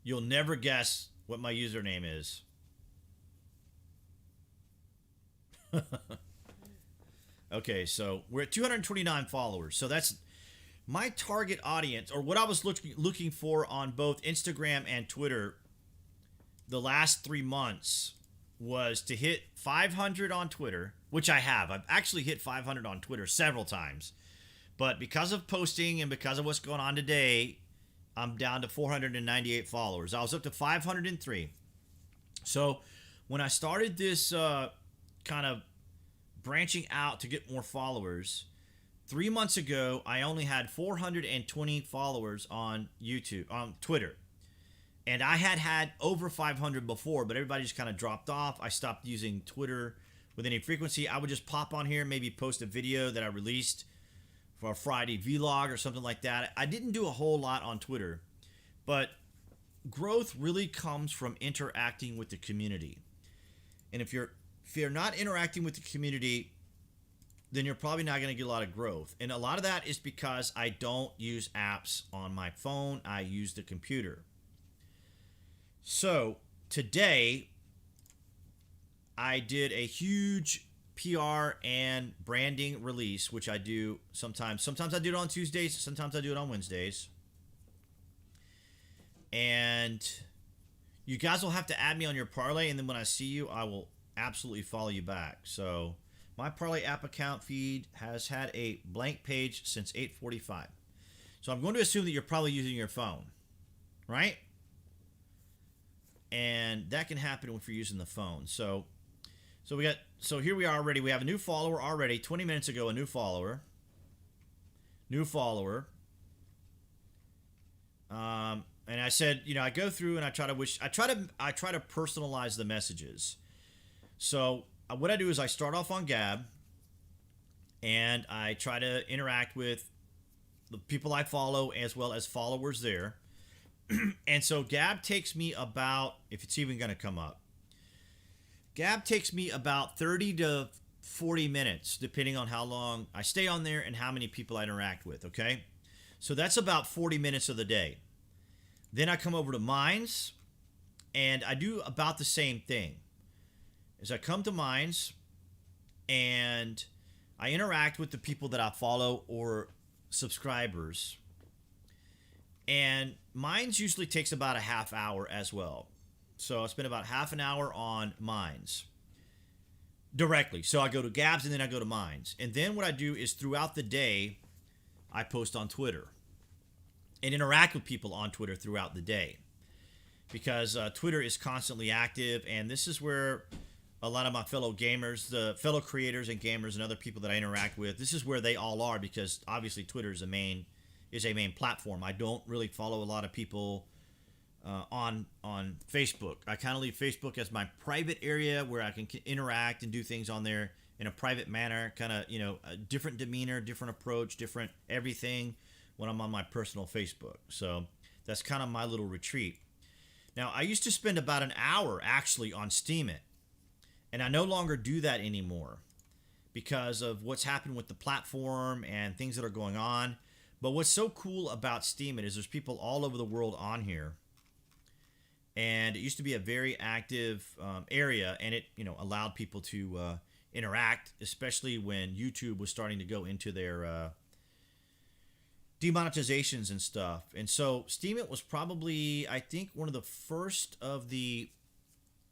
A: You'll never guess what my username is. Okay, so we're at 229 followers. So that's my target audience, or what I was looking for on both Instagram and Twitter the last 3 months, was to hit 500 on Twitter, which I have. I've actually hit 500 on Twitter several times. But because of posting and because of what's going on today, I'm down to 498 followers. I was up to 503. So when I started this kind of branching out to get more followers, 3 months ago, I only had 420 followers on Twitter. And I had over 500 before, but everybody just kind of dropped off. I stopped using Twitter with any frequency. I would just pop on here, maybe post a video that I released for a Friday vlog or something like that. I didn't do a whole lot on Twitter, but growth really comes from interacting with the community. And if you're not interacting with the community, then you're probably not going to get a lot of growth. And a lot of that is because I don't use apps on my phone. I use the computer. So today, I did a huge PR and branding release, which I do sometimes. Sometimes I do it on Tuesdays. Sometimes I do it on Wednesdays. And you guys will have to add me on your Parlay, and then when I see you, I will absolutely follow you back. So my Parlay app account feed has had a blank page since 8:45. So I'm going to assume that you're probably using your phone, right? And that can happen if you're using the phone. So here we are already. We have a new follower already. 20 minutes ago, a new follower. And I said, I go through and I try to personalize the messages. So what I do is I start off on Gab, and I try to interact with the people I follow as well as followers there. And so Gab takes me about, if it's even going to come up, Gab takes me about 30 to 40 minutes, depending on how long I stay on there and how many people I interact with, okay? So that's about 40 minutes of the day. Then I come over to Minds, and I do about the same thing. As I come to Minds, and I interact with the people that I follow or subscribers. And Minds usually takes about a half hour as well. So I spend about half an hour on Minds directly. So I go to Gabs and then I go to Minds. And then what I do is throughout the day, I post on Twitter and interact with people on Twitter throughout the day. Because Twitter is constantly active, and this is where a lot of my fellow gamers, the fellow creators and gamers and other people that I interact with, this is where they all are, because obviously Twitter is a main platform. I don't really follow a lot of people on Facebook. I kind of leave Facebook as my private area where I can interact and do things on there in a private manner, kind of, a different demeanor, different approach, different everything when I'm on my personal Facebook. So that's kind of my little retreat. Now, I used to spend about an hour actually on Steemit, and I no longer do that anymore because of what's happened with the platform and things that are going on. But what's so cool about Steemit is there's people all over the world on here, and it used to be a very active area, and it allowed people to interact, especially when YouTube was starting to go into their demonetizations and stuff. And so Steemit was probably, I think, one of the first of the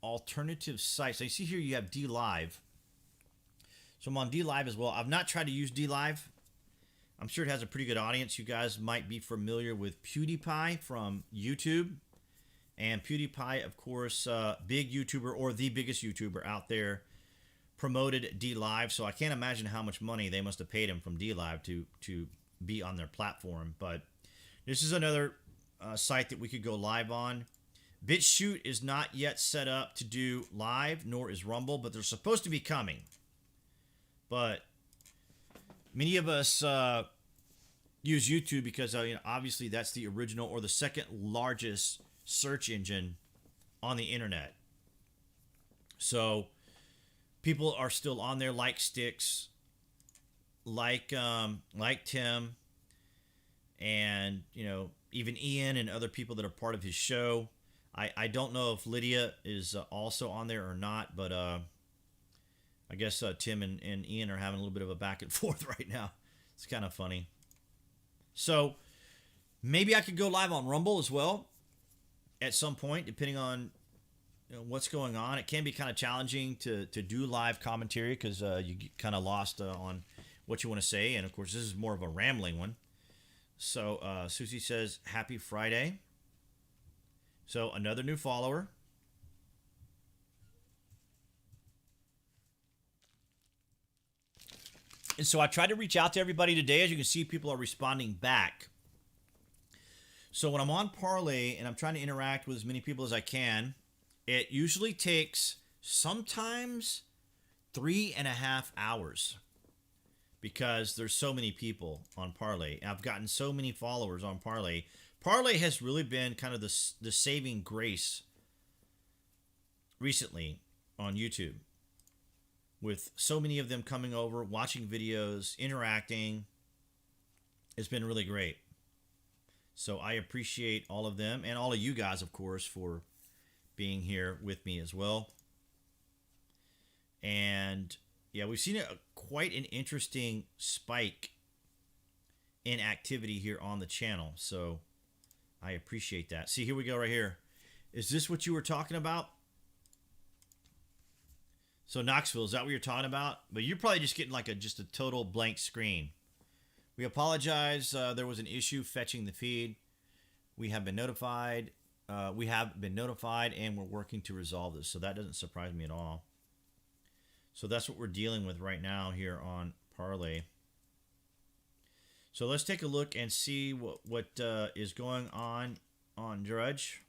A: alternative sites. So you see here you have DLive. So I'm on DLive as well. I've not tried to use DLive. I'm sure it has a pretty good audience. You guys might be familiar with PewDiePie from YouTube. And PewDiePie, of course, big YouTuber or the biggest YouTuber out there, promoted DLive. So I can't imagine how much money they must have paid him from DLive to be on their platform. But this is another site that we could go live on. BitChute is not yet set up to do live, nor is Rumble, but they're supposed to be coming. But many of us use YouTube because obviously that's the original or the second largest search engine on the internet. So people are still on there, like Sticks, like Tim, and even Ian and other people that are part of his show. I don't know if Lydia is also on there or not, but I guess Tim and Ian are having a little bit of a back and forth right now. It's kind of funny. So maybe I could go live on Rumble as well at some point, depending on what's going on. It can be kind of challenging to do live commentary because you get kind of lost on what you want to say. And, of course, this is more of a rambling one. So Susie says, happy Friday. So another new follower. And so I tried to reach out to everybody today. As you can see, people are responding back. So when I'm on Parlay and I'm trying to interact with as many people as I can, it usually takes sometimes 3.5 hours because there's so many people on Parlay. I've gotten so many followers on Parlay. Parlay has really been kind of the saving grace recently on YouTube, with so many of them coming over, watching videos, interacting. It's been really great. So I appreciate all of them and all of you guys, of course, for being here with me as well. And yeah, we've seen quite an interesting spike in activity here on the channel. So I appreciate that. See, here we go right here. Is this what you were talking about? So Knoxville, is that what you're talking about? But you're probably just getting like just a total blank screen. We apologize. There was an issue fetching the feed. We have been notified. And we're working to resolve this. So that doesn't surprise me at all. So that's what we're dealing with right now here on Parlay. So let's take a look and see what is going on Drudge.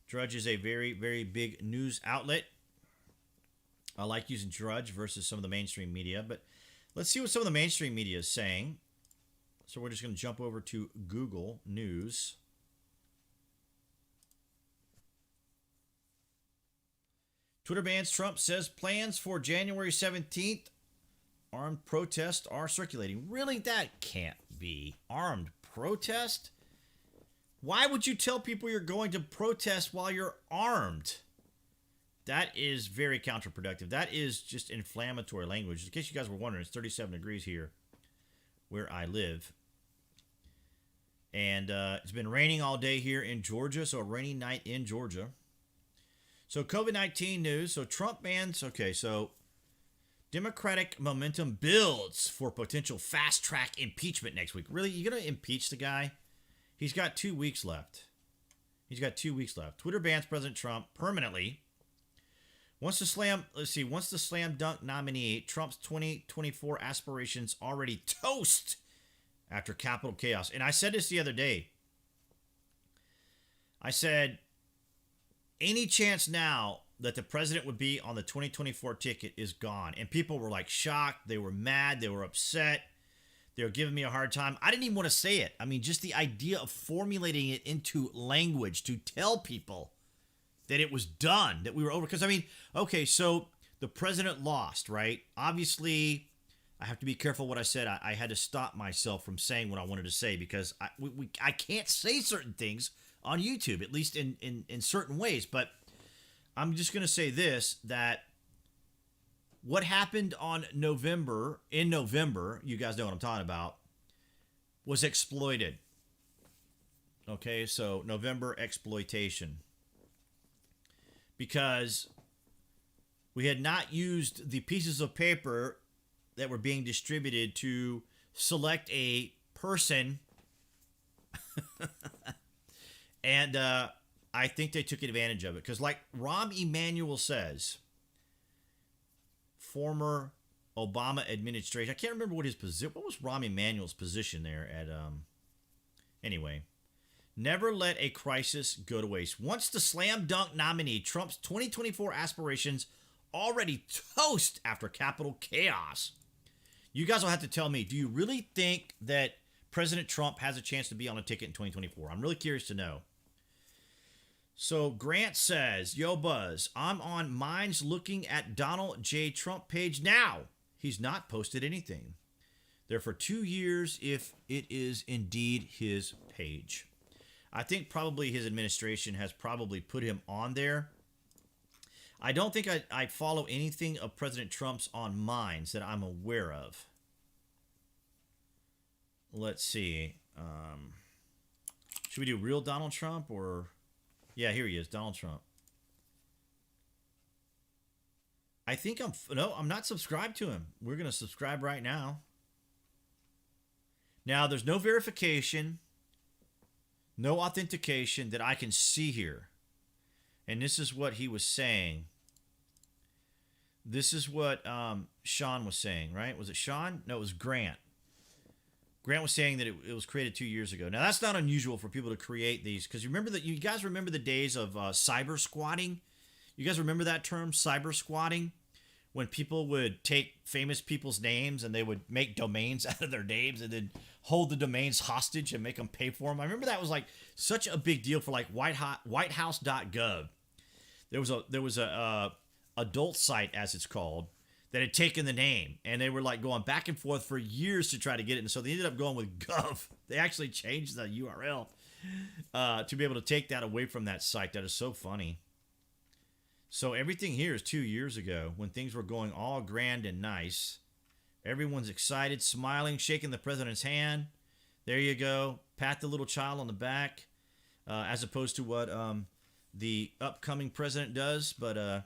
A: Drudge is a very, very big news outlet. I like using Drudge versus some of the mainstream media, but let's see what some of the mainstream media is saying. So we're just going to jump over to Google News. Twitter bans Trump, says plans for January 17th. Armed protests are circulating. Really? That can't be. Armed protest? Why would you tell people you're going to protest while you're armed? That is very counterproductive. That is just inflammatory language. In case you guys were wondering, it's 37 degrees here where I live. And it's been raining all day here in Georgia, so a rainy night in Georgia. So COVID-19 news. So Trump bans. Okay, so Democratic momentum builds for potential fast-track impeachment next week. Really? You're going to impeach the guy? He's got 2 weeks left. Twitter bans President Trump permanently. Once the slam dunk nominee, Trump's 2024 aspirations already toast after Capitol chaos. And I said this the other day. I said, any chance now that the president would be on the 2024 ticket is gone. And people were like shocked. They were mad. They were upset. They were giving me a hard time. I didn't even want to say it. I mean, just the idea of formulating it into language to tell people that it was done, that we were over. Because, I mean, okay, so the president lost, right? Obviously, I have to be careful what I said. I had to stop myself from saying what I wanted to say because I can't say certain things on YouTube, at least in certain ways. But I'm just going to say this, that what happened in November, you guys know what I'm talking about, was exploited. Okay, so November exploitation. Because we had not used the pieces of paper that were being distributed to select a person, and I think they took advantage of it. Because, like Rahm Emanuel says, former Obama administration, I can't remember what his position, what was Rahm Emanuel's position there at, anyway. Never let a crisis go to waste. Once the slam dunk nominee, Trump's 2024 aspirations already toast after Capitol chaos. You guys will have to tell me, do you really think that President Trump has a chance to be on a ticket in 2024? I'm really curious to know. So Grant says, yo, Buzz, I'm on Minds looking at Donald J. Trump page now. He's not posted anything there for 2 years if it is indeed his page. I think probably his administration has probably put him on there. I don't think I follow anything of President Trump's on Minds that I'm aware of. Let's see. Should we do real Donald Trump or... Yeah, here he is, Donald Trump. I think I'm not subscribed to him. We're going to subscribe right now. Now, there's no verification, no authentication that I can see here. And this is what he was saying. This is what Sean was saying, right? Was it Sean? No, it was Grant. Grant was saying that it was created 2 years ago. Now, that's not unusual for people to create these, because you guys remember the days of cyber squatting? You guys remember that term, cyber squatting? When people would take famous people's names and they would make domains out of their names and then hold the domains hostage and make them pay for them. I remember that was like such a big deal for like whitehouse.gov. There was a adult site, as it's called, that had taken the name, and they were like going back and forth for years to try to get it. And so they ended up going with Gov. They actually changed the URL to be able to take that away from that site. That is so funny. So everything here is 2 years ago when things were going all grand and nice. Everyone's excited, smiling, shaking the president's hand. There you go. Pat the little child on the back, as opposed to what the upcoming president does. But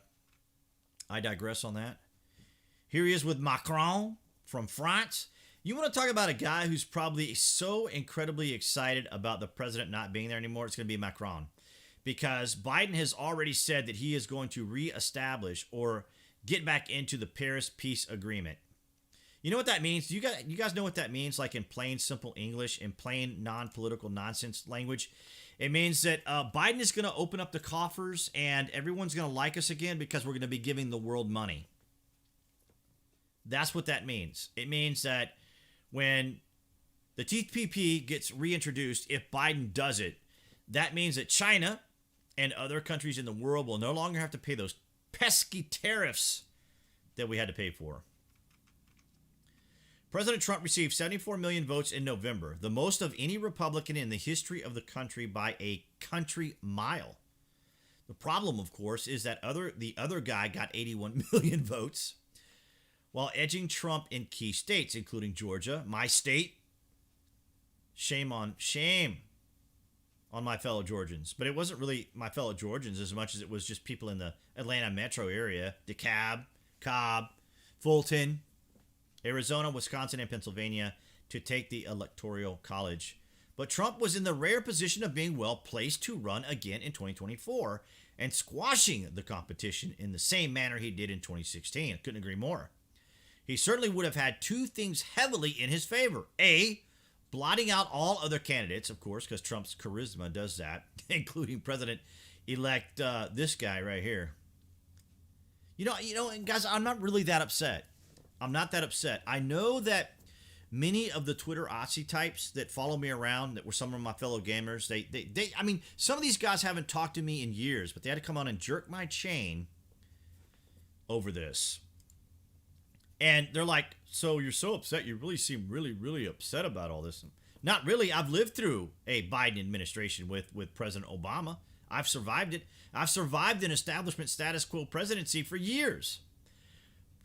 A: I digress on that. Here he is with Macron from France. You want to talk about a guy who's probably so incredibly excited about the president not being there anymore? It's going to be Macron. Because Biden has already said that he is going to reestablish or get back into the Paris Peace Agreement. You know what that means? You guys know what that means, like in plain, simple English, in plain, non-political nonsense language? It means that Biden is going to open up the coffers and everyone's going to like us again because we're going to be giving the world money. That's what that means. It means that when the TPP gets reintroduced, if Biden does it, that means that China and other countries in the world will no longer have to pay those pesky tariffs that we had to pay for. President Trump received 74 million votes in November, the most of any Republican in the history of the country by a country mile. The problem, of course, is that the other guy got 81 million votes, while edging Trump in key states, including Georgia, my state. Shame on my fellow Georgians. But it wasn't really my fellow Georgians as much as it was just people in the Atlanta metro area, DeKalb, Cobb, Fulton, Arizona, Wisconsin, and Pennsylvania to take the Electoral College. But Trump was in the rare position of being well placed to run again in 2024 and squashing the competition in the same manner he did in 2016. I couldn't agree more. He certainly would have had two things heavily in his favor. A, blotting out all other candidates, of course, because Trump's charisma does that, including President-elect this guy right here. You know, and guys, I'm not really that upset. I'm not that upset. I know that many of the Twitter Aussie types that follow me around, that were some of my fellow gamers, I mean, some of these guys haven't talked to me in years, but they had to come on and jerk my chain over this. And they're like, so you're so upset. You really seem really, really upset about all this. Not really. I've lived through a Biden administration with President Obama. I've survived it. I've survived an establishment status quo presidency for years.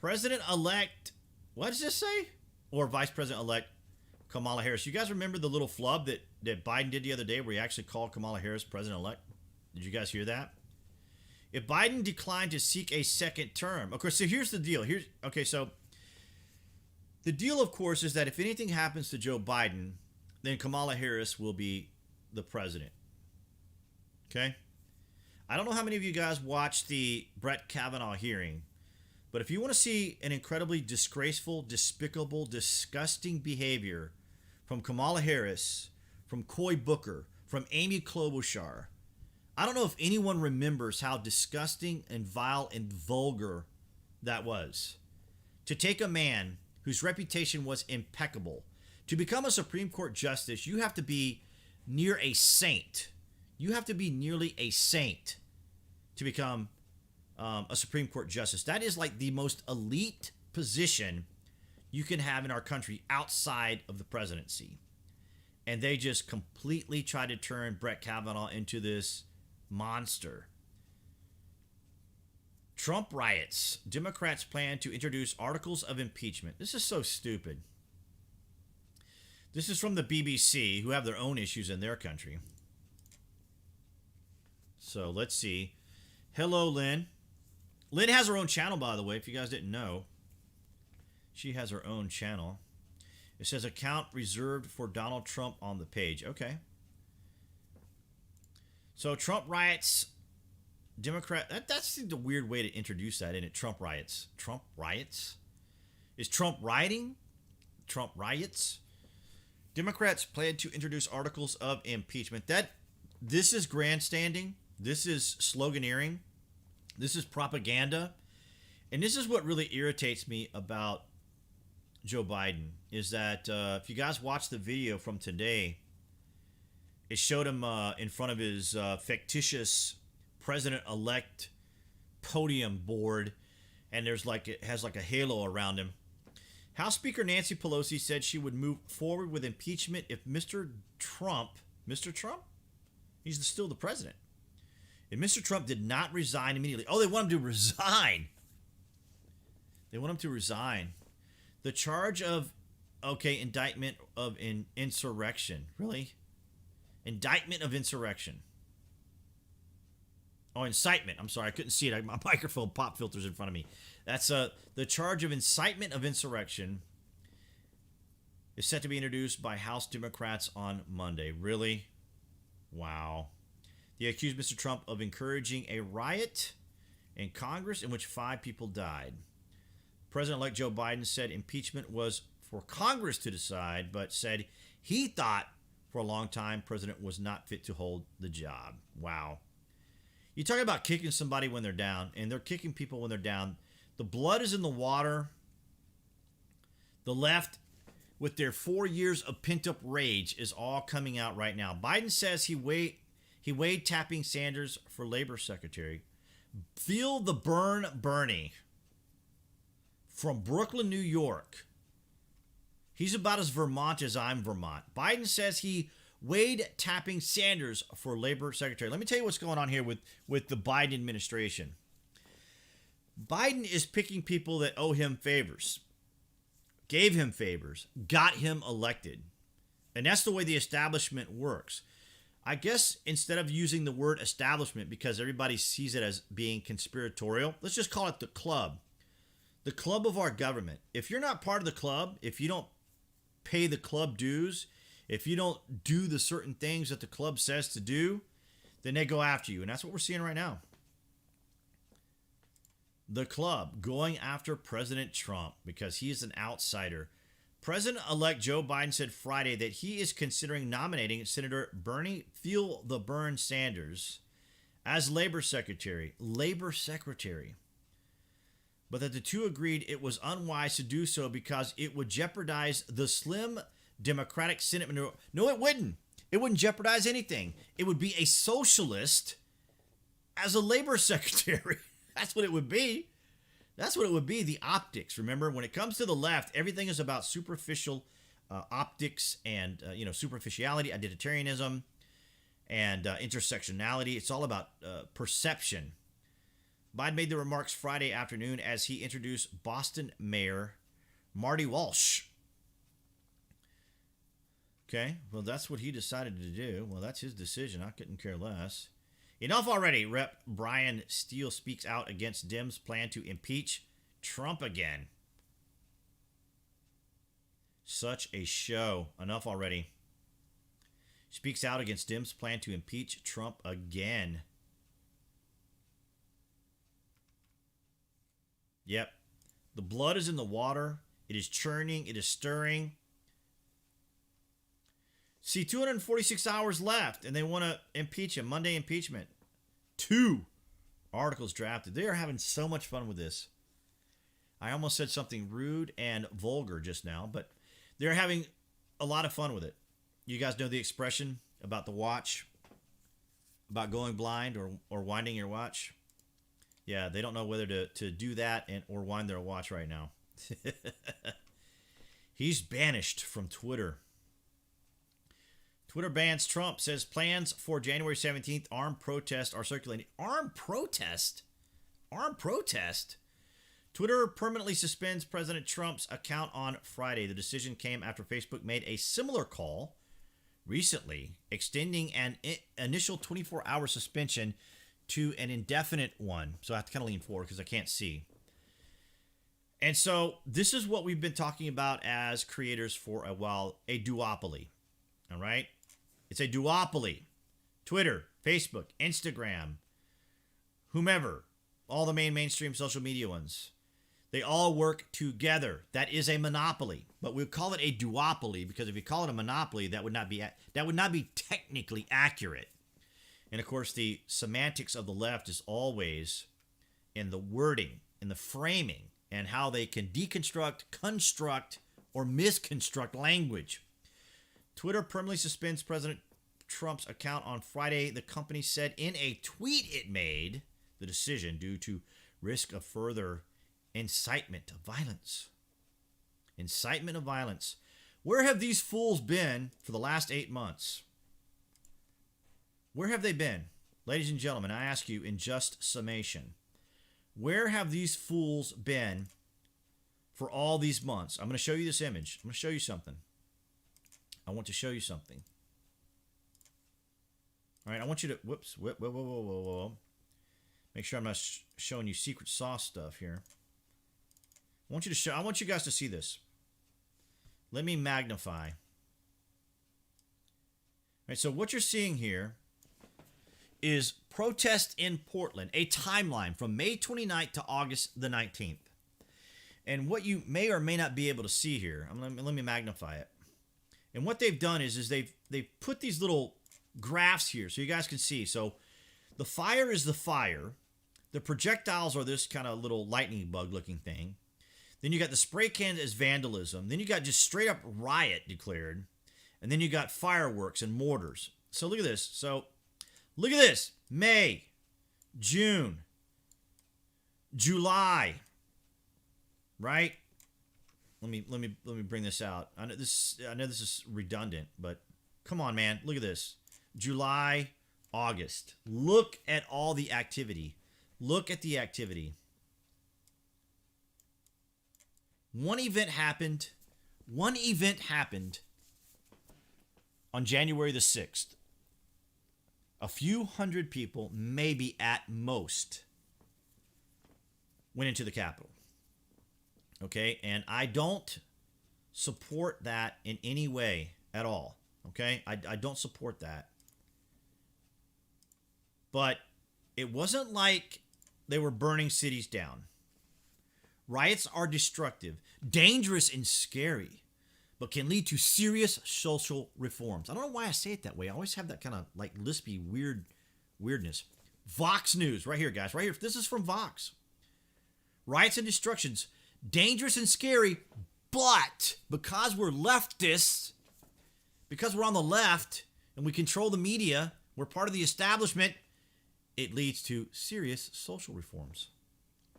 A: President-elect, what does this say? Or Vice President-elect Kamala Harris. You guys remember the little flub that Biden did the other day where he actually called Kamala Harris President-elect? Did you guys hear that? If Biden declined to seek a second term, of course, so here's the deal. So The deal, of course, is that if anything happens to Joe Biden, then Kamala Harris will be the president. Okay? I don't know how many of you guys watched the Brett Kavanaugh hearing, but if you want to see an incredibly disgraceful, despicable, disgusting behavior from Kamala Harris, from Cory Booker, from Amy Klobuchar, I don't know if anyone remembers how disgusting and vile and vulgar that was. To take a man whose reputation was impeccable, to become a Supreme Court justice, you have to be near a saint. You have to be nearly a saint to become a Supreme Court justice. That is like the most elite position you can have in our country outside of the presidency. And they just completely tried to turn Brett Kavanaugh into this monster. Trump riots. Democrats plan to introduce articles of impeachment. This is so stupid. This is from the BBC, who have their own issues in their country. So let's see. Hello, Lynn. Lynn has her own channel, by the way, if you guys didn't know. She has her own channel. It says account reserved for Donald Trump on the page. Okay. So Trump riots. Democrat. That's the weird way to introduce that, isn't it? Trump riots. Trump riots? Is Trump rioting? Trump riots? Democrats plan to introduce articles of impeachment. This is grandstanding. This is sloganeering. This is propaganda. And this is what really irritates me about Joe Biden, is that if you guys watch the video from today, it showed him in front of his fictitious president-elect podium board, and it has like a halo around him. House Speaker Nancy Pelosi said she would move forward with impeachment if Mr. Trump, he's still the president. If Mr. Trump did not resign immediately. Oh, they want him to resign. They want him to resign. The charge of, indictment of insurrection. Really? Indictment of insurrection. Oh, incitement. I'm sorry, I couldn't see it. My microphone pop filter's in front of me. That's the charge of incitement of insurrection is set to be introduced by House Democrats on Monday. Really? Wow. They accused Mr. Trump of encouraging a riot in Congress in which 5 people died. President-elect Joe Biden said impeachment was for Congress to decide, but said he thought for a long time President was not fit to hold the job. Wow. You talk about kicking somebody when they're down, and they're kicking people when they're down. The blood is in the water. The left, with their 4 years of pent-up rage, is all coming out right now. Biden says he weighed tapping Sanders for labor secretary. Feel the burn, Bernie. From Brooklyn, New York. He's about as Vermont as I'm Vermont. Biden says he weighed tapping Sanders for labor secretary. Let me tell you what's going on here with the Biden administration. Biden is picking people that owe him favors, gave him favors, got him elected. And that's the way the establishment works. I guess instead of using the word establishment because everybody sees it as being conspiratorial, let's just call it the club. The club of our government. If you're not part of the club, if you don't pay the club dues, if you don't do the certain things that the club says to do, then they go after you. And that's what we're seeing right now. The club going after President Trump because he is an outsider. President-elect Joe Biden said Friday that he is considering nominating Senator Bernie Feel the Burn Sanders as labor secretary. But that the two agreed it was unwise to do so because it would jeopardize the slim Democratic Senate majority. No, it wouldn't. It wouldn't jeopardize anything. It would be a socialist as a labor secretary. That's what it would be. That's what it would be, the optics. Remember, when it comes to the left, everything is about superficial optics and, superficiality, identitarianism, and intersectionality. It's all about perception. Biden made the remarks Friday afternoon as he introduced Boston Mayor Marty Walsh. Okay, well, that's what he decided to do. Well, that's his decision. I couldn't care less. Enough already. Rep. Brian Steele speaks out against Dems' plan to impeach Trump again. Such a show. Enough already. Speaks out against Dems' plan to impeach Trump again. Yep. The blood is in the water. It is churning. It is stirring. See, 246 hours left, and they want to impeach him. Monday impeachment. 2 articles drafted. They are having so much fun with this. I almost said something rude and vulgar just now, but they're having a lot of fun with it. You guys know the expression about the watch, about going blind or winding your watch? Yeah, they don't know whether to do that or wind their watch right now. He's banished from Twitter. Twitter bans Trump, says plans for January 17th armed protest are circulating. Armed protest? Armed protest? Twitter permanently suspends President Trump's account on Friday. The decision came after Facebook made a similar call recently, extending an initial 24-hour suspension to an indefinite one. So I have to kind of lean forward because I can't see. And so this is what we've been talking about as creators for a while, a duopoly. All right? It's a duopoly. Twitter, Facebook, Instagram, whomever, all the mainstream social media ones. They all work together. That is a monopoly. But we call it a duopoly because if you call it a monopoly, that would not be technically accurate. And of course, the semantics of the left is always in the wording, in the framing, and how they can deconstruct, construct, or misconstruct language. Twitter permanently suspends President Trump's account on Friday. The company said in a tweet it made the decision due to risk of further incitement of violence. Incitement of violence. Where have these fools been for the last 8 months? Where have they been? Ladies and gentlemen, I ask you in just summation. Where have these fools been for all these months? I'm going to show you this image. I'm going to show you something. I want to show you something. All right, I want you to, whoa. Make sure I'm not showing you secret sauce stuff here. I want you guys to see this. Let me magnify. All right, so what you're seeing here is protest in Portland, a timeline from May 29th to August the 19th. And what you may or may not be able to see here, let me magnify it. And what they've done is they've put these little graphs here so you guys can see. So the fire is the fire. The projectiles are this kind of little lightning bug looking thing. Then you got the spray can as vandalism. Then you got just straight up riot declared. And then you got fireworks and mortars. So look at this. So look at this. May, June, July, right? Let me bring this out. I know this is redundant, but come on, man. Look at this. July, August. Look at all the activity. Look at the activity. One event happened on January the 6th. A few hundred people, maybe at most, went into the Capitol. Okay, and I don't support that in any way at all. Okay, I don't support that. But it wasn't like they were burning cities down. Riots are destructive, dangerous, and scary, but can lead to serious social reforms. I don't know why I say it that way. I always have that kind of like lispy weirdness. Vox News, right here, guys, right here. This is from Vox. Riots and destructions. Dangerous and scary, but because we're leftists, because we're on the left and we control the media, we're part of the establishment, it leads to serious social reforms.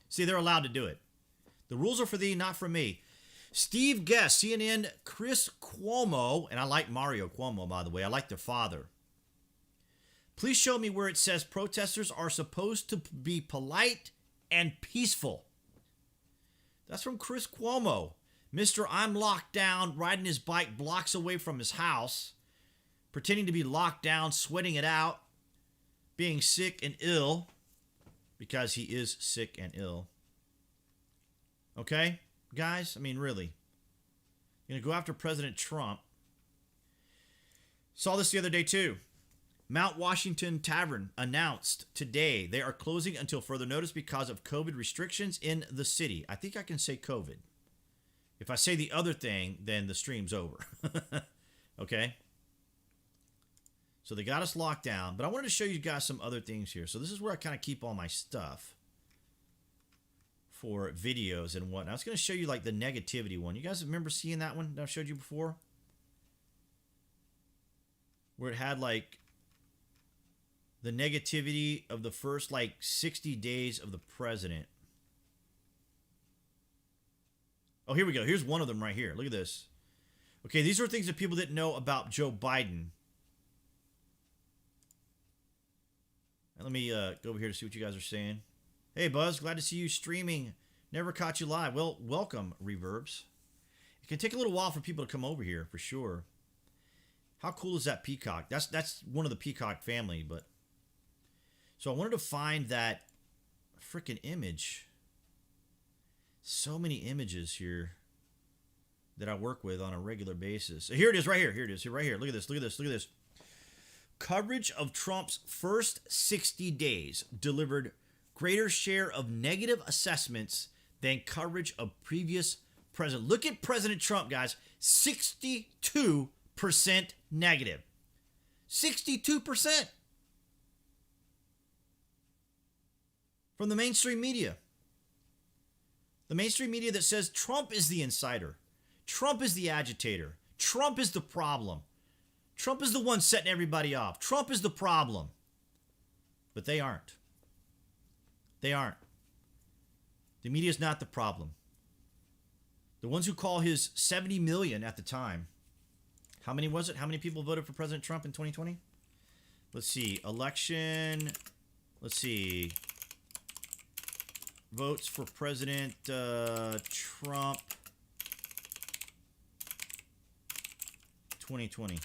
A: See, they're allowed to do it. The rules are for thee, not for me. Steve Guest, CNN, Chris Cuomo, and I like Mario Cuomo, by the way. I like their father. Please show me where it says protesters are supposed to be polite and peaceful. That's from Chris Cuomo. Mr. I'm locked down, riding his bike blocks away from his house, pretending to be locked down, sweating it out, being sick and ill, because he is sick and ill. Okay, guys? I mean, really. Going to go after President Trump. Saw this the other day too. Mount Washington Tavern announced today they are closing until further notice because of COVID restrictions in the city. I think I can say COVID. If I say the other thing, then the stream's over. Okay? So they got us locked down. But I wanted to show you guys some other things here. So this is where I kind of keep all my stuff for videos and whatnot. I was going to show you like the negativity one. You guys remember seeing that one that I showed you before? Where it had like the negativity of the first like 60 days of the president. Oh, here we go. Here's one of them right here. Look at this. Okay, these are things that people didn't know about Joe Biden. Let me go over here to see what you guys are saying. Hey, Buzz, glad to see you streaming. Never caught you live. Well, welcome, Reverbs. It can take a little while for people to come over here, for sure. How cool is that peacock? That's one of the peacock family, but... So I wanted to find that freaking image. So many images here that I work with on a regular basis. So here it is right here. Here it is. Here, right here. Look at this. Look at this. Look at this. Coverage of Trump's first 60 days delivered greater share of negative assessments than coverage of previous president. Look at President Trump, guys. 62% negative. 62%. From the mainstream media. The mainstream media that says Trump is the insider. Trump is the agitator. Trump is the problem. Trump is the one setting everybody off. Trump is the problem. But they aren't. They aren't. The media is not the problem. The ones who call his 70 million at the time. How many was it? How many people voted for President Trump in 2020? Let's see. Election. Let's see. Votes for President Trump 2020.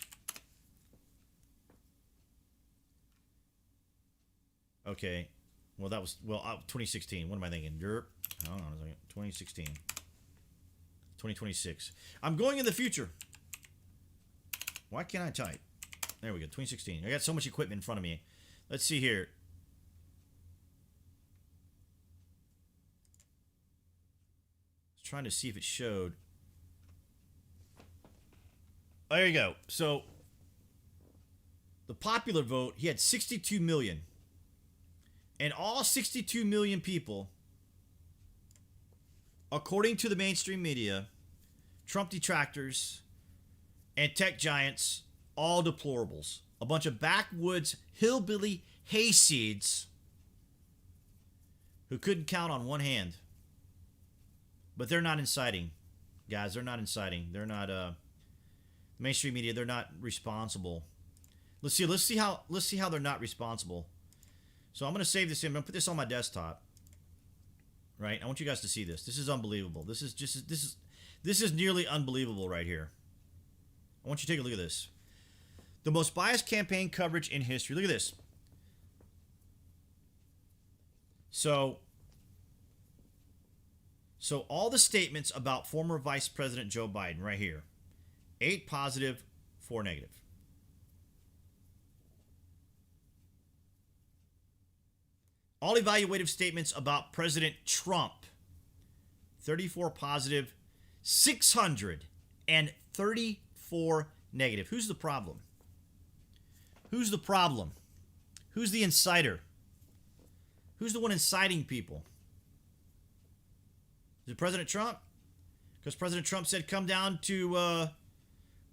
A: Okay. Well, that was, 2016. What am I thinking? Hold on a second. 2016. 2026. I'm going in the future. Why can't I type? There we go. 2016. I got so much equipment in front of me. Let's see here. Trying to see if it showed. Oh, there you go. So the popular vote, he had 62 million. And all 62 million people, according to the mainstream media, Trump detractors, and tech giants, all deplorables. A bunch of backwoods hillbilly hayseeds who couldn't count on one hand. But they're not inciting, guys. They're not inciting. They're not mainstream media. They're not responsible. Let's see how they're not responsible. So I'm gonna save this in. I'm gonna put this on my desktop. Right. I want you guys to see this. This is unbelievable. This is nearly unbelievable right here. I want you to take a look at this. The most biased campaign coverage in history. Look at this. So all the statements about former Vice President Joe Biden right here. 8 positive, 4 negative. All evaluative statements about President Trump. 34 positive, 634 negative. Who's the problem? Who's the problem? Who's the insider? Who's the one inciting people? Is it President Trump? Because President Trump said, come down to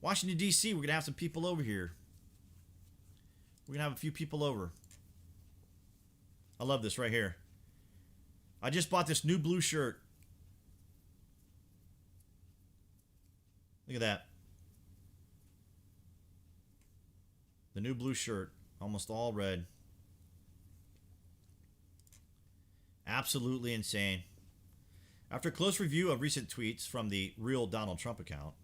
A: Washington, D.C. We're going to have some people over here. We're going to have a few people over. I love this right here. I just bought this new blue shirt. Look at that. The new blue shirt. Almost all red. Absolutely insane. After a close review of recent tweets from the real Donald Trump account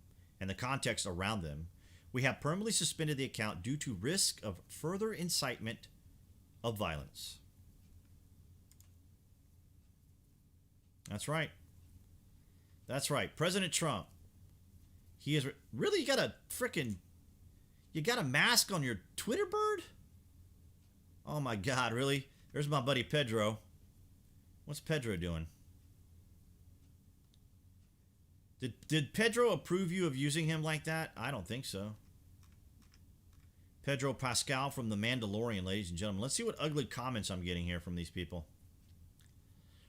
A: and the context around them, we have permanently suspended the account due to risk of further incitement of violence. That's right. That's right. President Trump, He is really. You got a freaking. You got a mask on your Twitter bird? Oh my God! Really? There's my buddy Pedro. What's Pedro doing? Did Pedro approve you of using him like that? I don't think so. Pedro Pascal from The Mandalorian, ladies and gentlemen. Let's see what ugly comments I'm getting here from these people.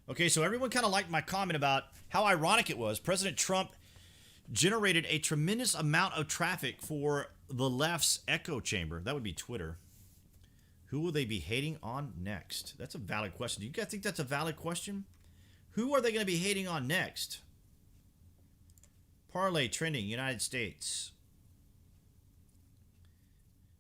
A: Okay, so everyone kind of liked my comment about how ironic it was. President Trump generated a tremendous amount of traffic for the left's echo chamber. That would be Twitter. Who will they be hating on next? That's a valid question. Do you guys think that's a valid question? Who are they going to be hating on next? Parlay trending, United States.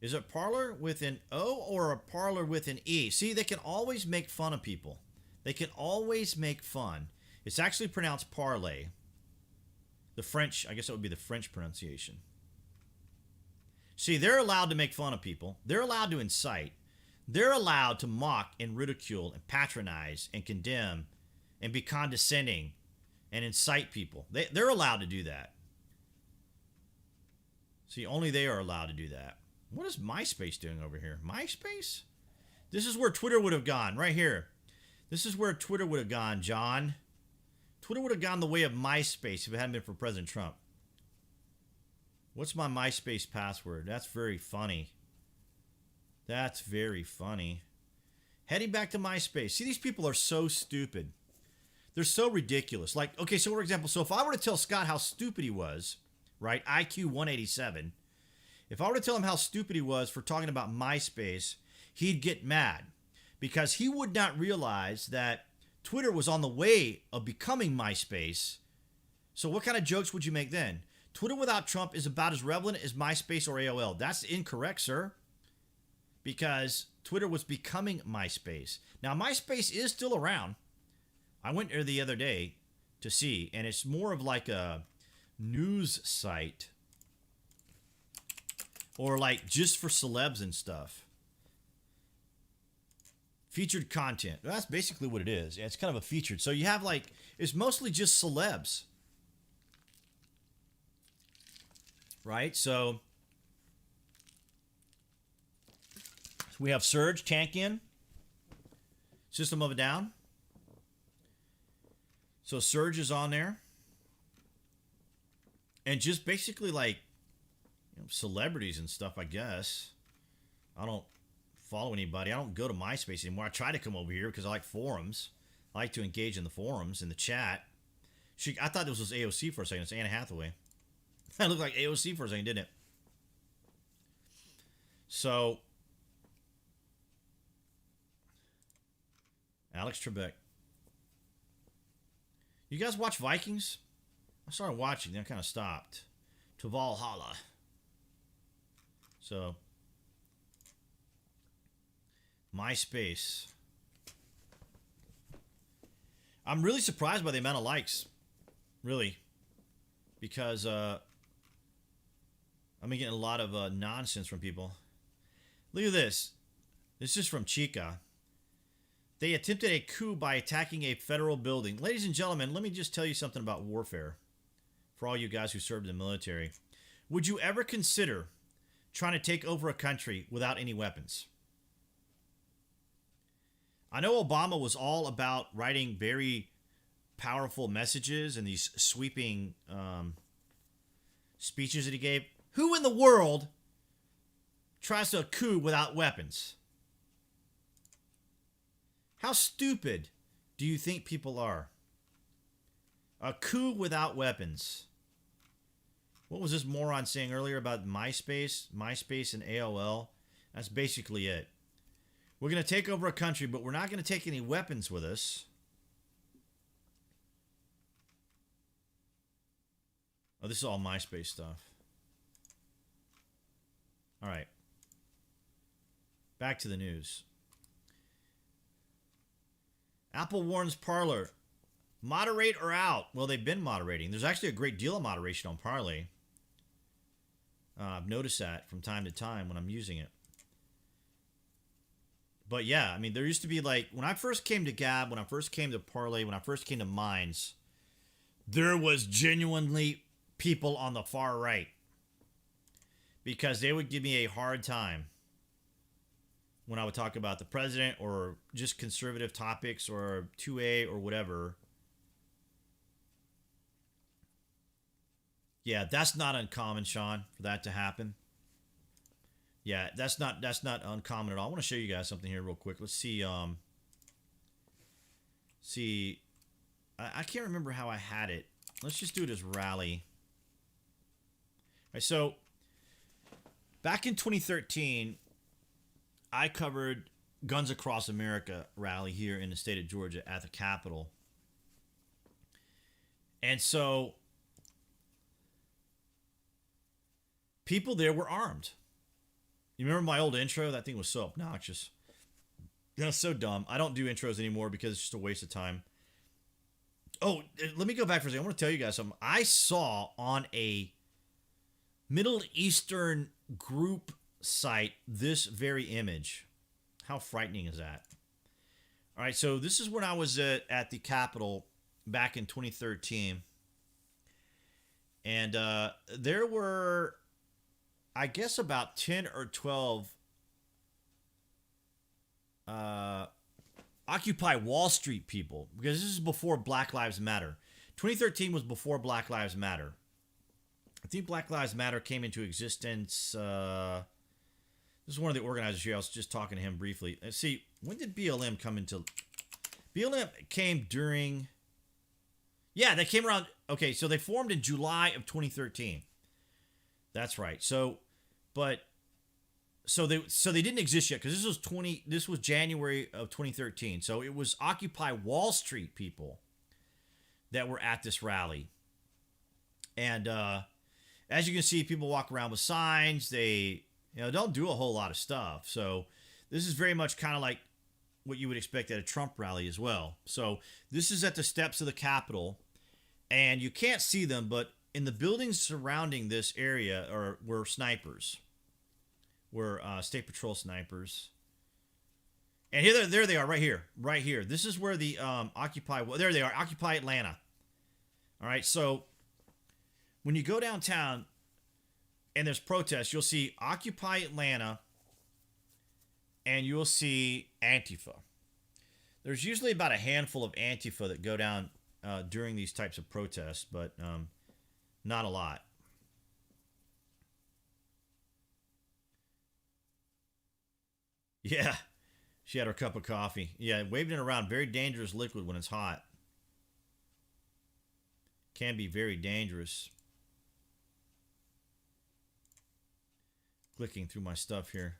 A: Is it parlor with an O or a parlor with an E? See, they can always make fun of people. They can always make fun. It's actually pronounced parlay. The French, I guess that would be the French pronunciation. See, they're allowed to make fun of people. They're allowed to incite. They're allowed to mock and ridicule and patronize and condemn and be condescending and incite people. They're allowed to do that. See, only they are allowed to do that. What is MySpace doing over here? MySpace? This is where Twitter would have gone, right here. This is where Twitter would have gone, John. Twitter would have gone the way of MySpace if it hadn't been for President Trump. What's my MySpace password? That's very funny. That's very funny. Heading back to MySpace. See, these people are so stupid. They're so ridiculous. Like, okay, so for example, so if I were to tell Scott how stupid he was, right, IQ 187, if I were to tell him how stupid he was for talking about MySpace, he'd get mad because he would not realize that Twitter was on the way of becoming MySpace. So what kind of jokes would you make then? Twitter without Trump is about as relevant as MySpace or AOL. That's incorrect, sir. Because Twitter was becoming MySpace. Now, MySpace is still around. I went there the other day to see, and it's more of like a news site. Or like just for celebs and stuff. Featured content. That's basically what it is. Yeah, it's kind of a featured. So you have like, it's mostly just celebs. Right? So we have Surge, Tankian, System of a Down. So Surge is on there. And just basically like, you know, celebrities and stuff, I guess. I don't follow anybody. I don't go to MySpace anymore. I try to come over here because I like forums. I like to engage in the forums, in the chat. I thought this was AOC for a second. It's Anna Hathaway. It looked like AOC for a second, didn't it? So, Alex Trebek. You guys watch Vikings? I started watching, then I kind of stopped. To Valhalla. So, MySpace. I'm really surprised by the amount of likes. Really. Because I've been getting a lot of nonsense from people. Look at this. This is from Chica. They attempted a coup by attacking a federal building. Ladies and gentlemen, let me just tell you something about warfare. For all you guys who served in the military. Would you ever consider trying to take over a country without any weapons? I know Obama was all about writing very powerful messages and these sweeping speeches that he gave. Who in the world tries to coup without weapons? How stupid do you think people are? A coup without weapons. What was this moron saying earlier about MySpace? MySpace and AOL? That's basically it. We're going to take over a country, but we're not going to take any weapons with us. Oh, this is all MySpace stuff. All right. Back to the news. Apple warns Parler. Moderate or out? Well, they've been moderating. There's actually a great deal of moderation on Parler. I've noticed that from time to time when I'm using it. But yeah, I mean, there used to be like, when I first came to Gab, when I first came to Parlay, when I first came to Minds, there was genuinely people on the far right because they would give me a hard time when I would talk about the president or just conservative topics or 2A or whatever. Yeah, that's not uncommon, Sean, for that to happen. Yeah, that's not uncommon at all. I want to show you guys something here real quick. Let's see. I can't remember how I had it. Let's just do it as rally. All right, so back in 2013, I covered Guns Across America rally here in the state of Georgia at the Capitol. And so people there were armed. You remember my old intro? That thing was so obnoxious. That's so dumb. I don't do intros anymore because it's just a waste of time. Oh, let me go back for a second. I want to tell you guys something. I saw on a Middle Eastern group site this very image. How frightening is that? All right, so this is when I was at the Capitol back in 2013. And there were, I guess, about 10 or 12 Occupy Wall Street people, because this is before Black Lives Matter. 2013 was before Black Lives Matter. I think Black Lives Matter came into existence. This is one of the organizers here. I was just talking to him briefly. Let's see, when did BLM come into... BLM came during... Yeah, they came around... Okay, so they formed in July of 2013. That's right. So they didn't exist yet because this was January of 2013. So it was Occupy Wall Street people that were at this rally. And as you can see, people walk around with signs. They don't do a whole lot of stuff. So this is very much kind of like what you would expect at a Trump rally as well. So this is at the steps of the Capitol, and you can't see them, but in the buildings surrounding this area were snipers. Were State Patrol snipers. And here, there they are, right here. This is where the Occupy, there they are, Occupy Atlanta. All right, so when you go downtown and there's protests, you'll see Occupy Atlanta and you'll see Antifa. There's usually about a handful of Antifa that go down during these types of protests, but not a lot. Yeah, she had her cup of coffee. Yeah, waving it around. Very dangerous liquid when it's hot. Can be very dangerous. Clicking through my stuff here.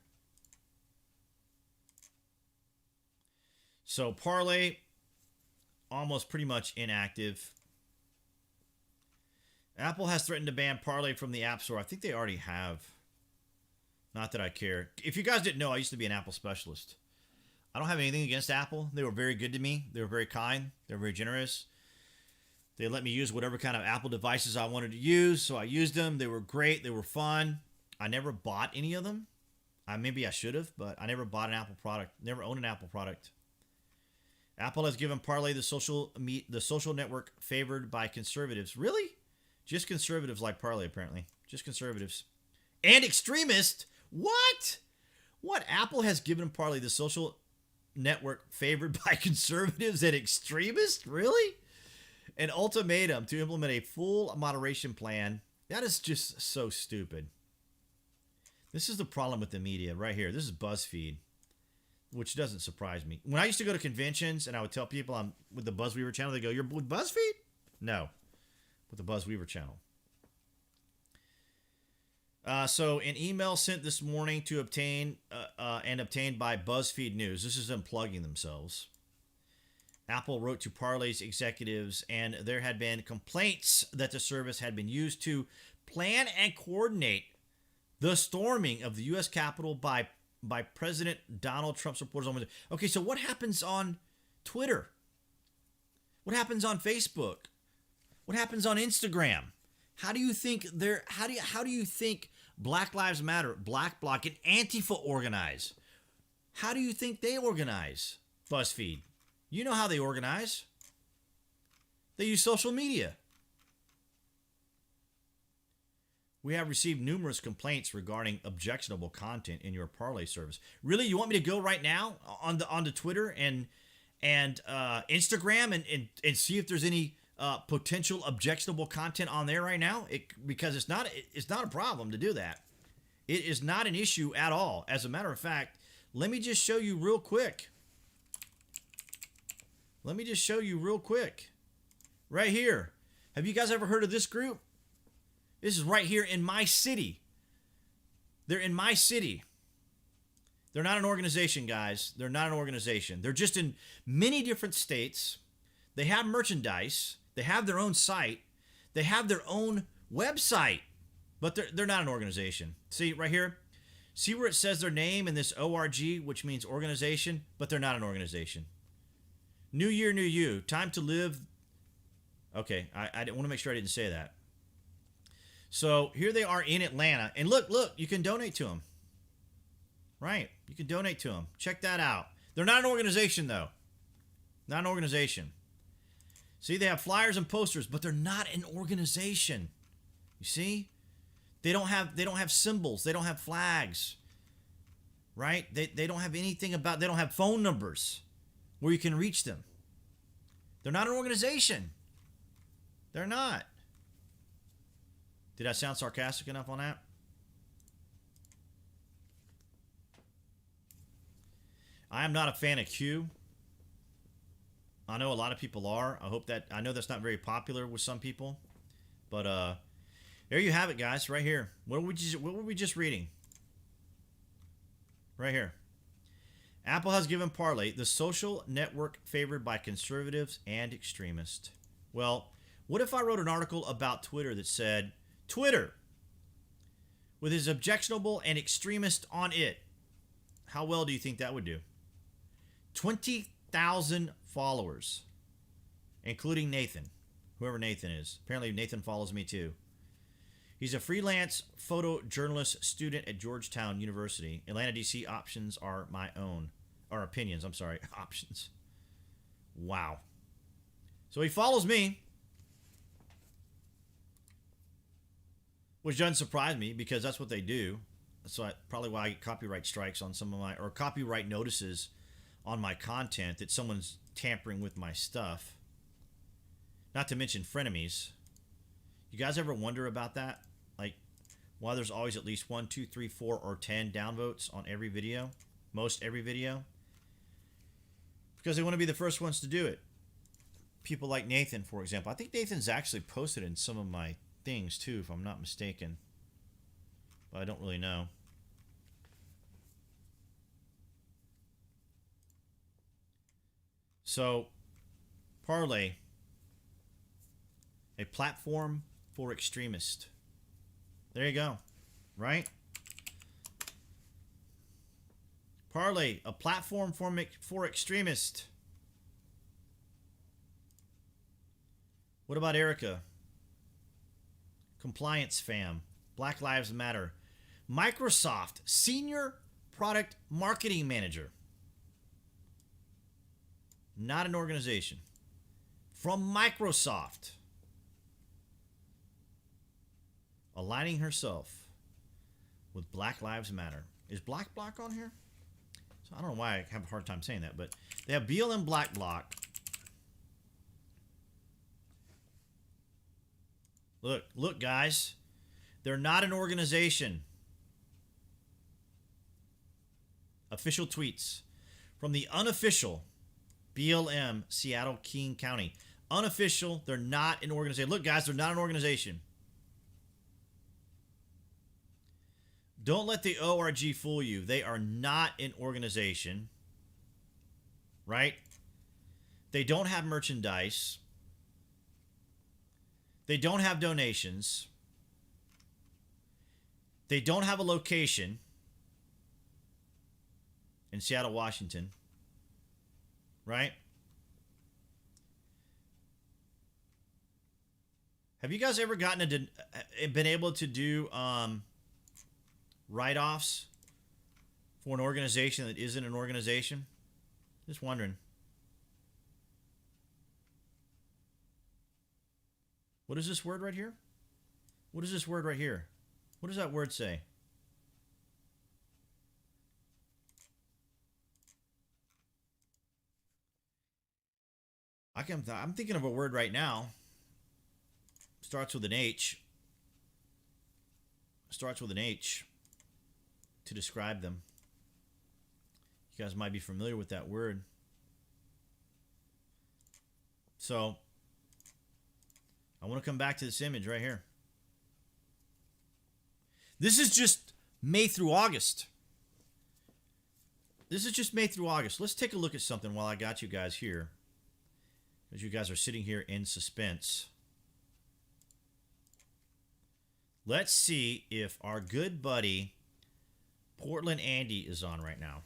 A: So Parlay, almost pretty much inactive. Apple has threatened to ban Parlay from the App Store. I think they already have. Not that I care. If you guys didn't know, I used to be an Apple specialist. I don't have anything against Apple. They were very good to me. They were very kind. They were very generous. They let me use whatever kind of Apple devices I wanted to use, so I used them. They were great. They were fun. I never bought any of them. Maybe I should have, but I never bought an Apple product. Never owned an Apple product. Apple has given Parlay the social network favored by conservatives. Really? Just conservatives like Parlay, apparently. Just conservatives. And extremists. What? What? Apple has given Parlay the social network favored by conservatives and extremists? Really? An ultimatum to implement a full moderation plan. That is just so stupid. This is the problem with the media right here. This is BuzzFeed, which doesn't surprise me. When I used to go to conventions and I would tell people I'm with the BuzWeaver channel, they go, "You're with BuzzFeed?" No, with the BuzWeaver channel. So an email sent this morning to obtained by BuzzFeed News. This is them plugging themselves. Apple wrote to Parlay's executives, and there had been complaints that the service had been used to plan and coordinate the storming of the U.S. Capitol by President Donald Trump supporters. Okay, so what happens on Twitter? What happens on Facebook? What happens on Instagram? How do you think how do you think Black Lives Matter, Black Bloc, and Antifa organize? How do you think they organize? BuzzFeed. You know how they organize. They use social media. We have received numerous complaints regarding objectionable content in your parlay service. Really, you want me to go right now on the Twitter and Instagram and see if there's any potential objectionable content on there right now? Because it's not a problem to do that. It is not an issue at all. As a matter of fact, let me just show you real quick. Right here. Have you guys ever heard of this group? This is right here in my city. They're in my city. They're not an organization, guys. They're not an organization. They're just in many different states. They have merchandise. They have their own site. They have their own website. But they're not an organization. See right here? See where it says their name in this ORG, which means organization, but they're not an organization. New year, new you. Time to live. Okay, I want to make sure I didn't say that. So here they are in Atlanta. And look, you can donate to them. Right, you can donate to them. Check that out. They're not an organization, though. Not an organization. See, they have flyers and posters, but they're not an organization. You see? They don't have symbols. They don't have flags. Right? They don't have anything about, they don't have phone numbers where you can reach them. They're not an organization. They're not. Did I sound sarcastic enough on that? I am not a fan of Q. I know a lot of people are. I know that's not very popular with some people. But there you have it, guys, right here. What were we just reading? Right here. Apple has given Parlay the social network favored by conservatives and extremists. Well, what if I wrote an article about Twitter that said, Twitter, with his objectionable and extremist on it? How well do you think that would do? 20,000 followers, including Nathan, whoever Nathan is. Apparently Nathan follows me too. He's a freelance photojournalist student at Georgetown University. Atlanta, D.C. options are my own. Or opinions, I'm sorry. Options. Wow. So he follows me. Which doesn't surprise me because that's what they do. That's probably why I get copyright strikes on some of my, or copyright notices on my content that someone's tampering with my stuff. Not to mention frenemies. You guys ever wonder about that? Like, why there's always at least 1, 2, 3, 4, or 10 downvotes on every video? Most every video? Because they want to be the first ones to do it. People like Nathan, for example. I think Nathan's actually posted in some of my things too, if I'm not mistaken. But I don't really know. So, Parlay, a platform for extremists. There you go, right? Parlay, a platform for extremists. What about Erica? Compliance fam. Black Lives Matter. Microsoft, senior product marketing manager. Not an organization. From Microsoft. Aligning herself with Black Lives Matter. Is Black Bloc on here? So I don't know why I have a hard time saying that, but they have BLM Black Bloc. Look, guys. They're not an organization. Official tweets from the unofficial BLM Seattle King County. Unofficial. They're not an organization. Look, guys, they're not an organization. Don't let the ORG fool you. They are not an organization. Right? They don't have merchandise. They don't have donations. They don't have a location in Seattle, Washington. Right? Have you guys ever been able to do write-offs for an organization that isn't an organization? Just wondering. What is this word right here? What is this word right here? What does that word say? I'm thinking of a word right now. Starts with an H. Starts with an H to describe them. You guys might be familiar with that word. So, I want to come back to this image right here. This is just May through August. This is just May through August. Let's take a look at something while I got you guys here. As you guys are sitting here in suspense. Let's see if our good buddy Portland Andy is on right now.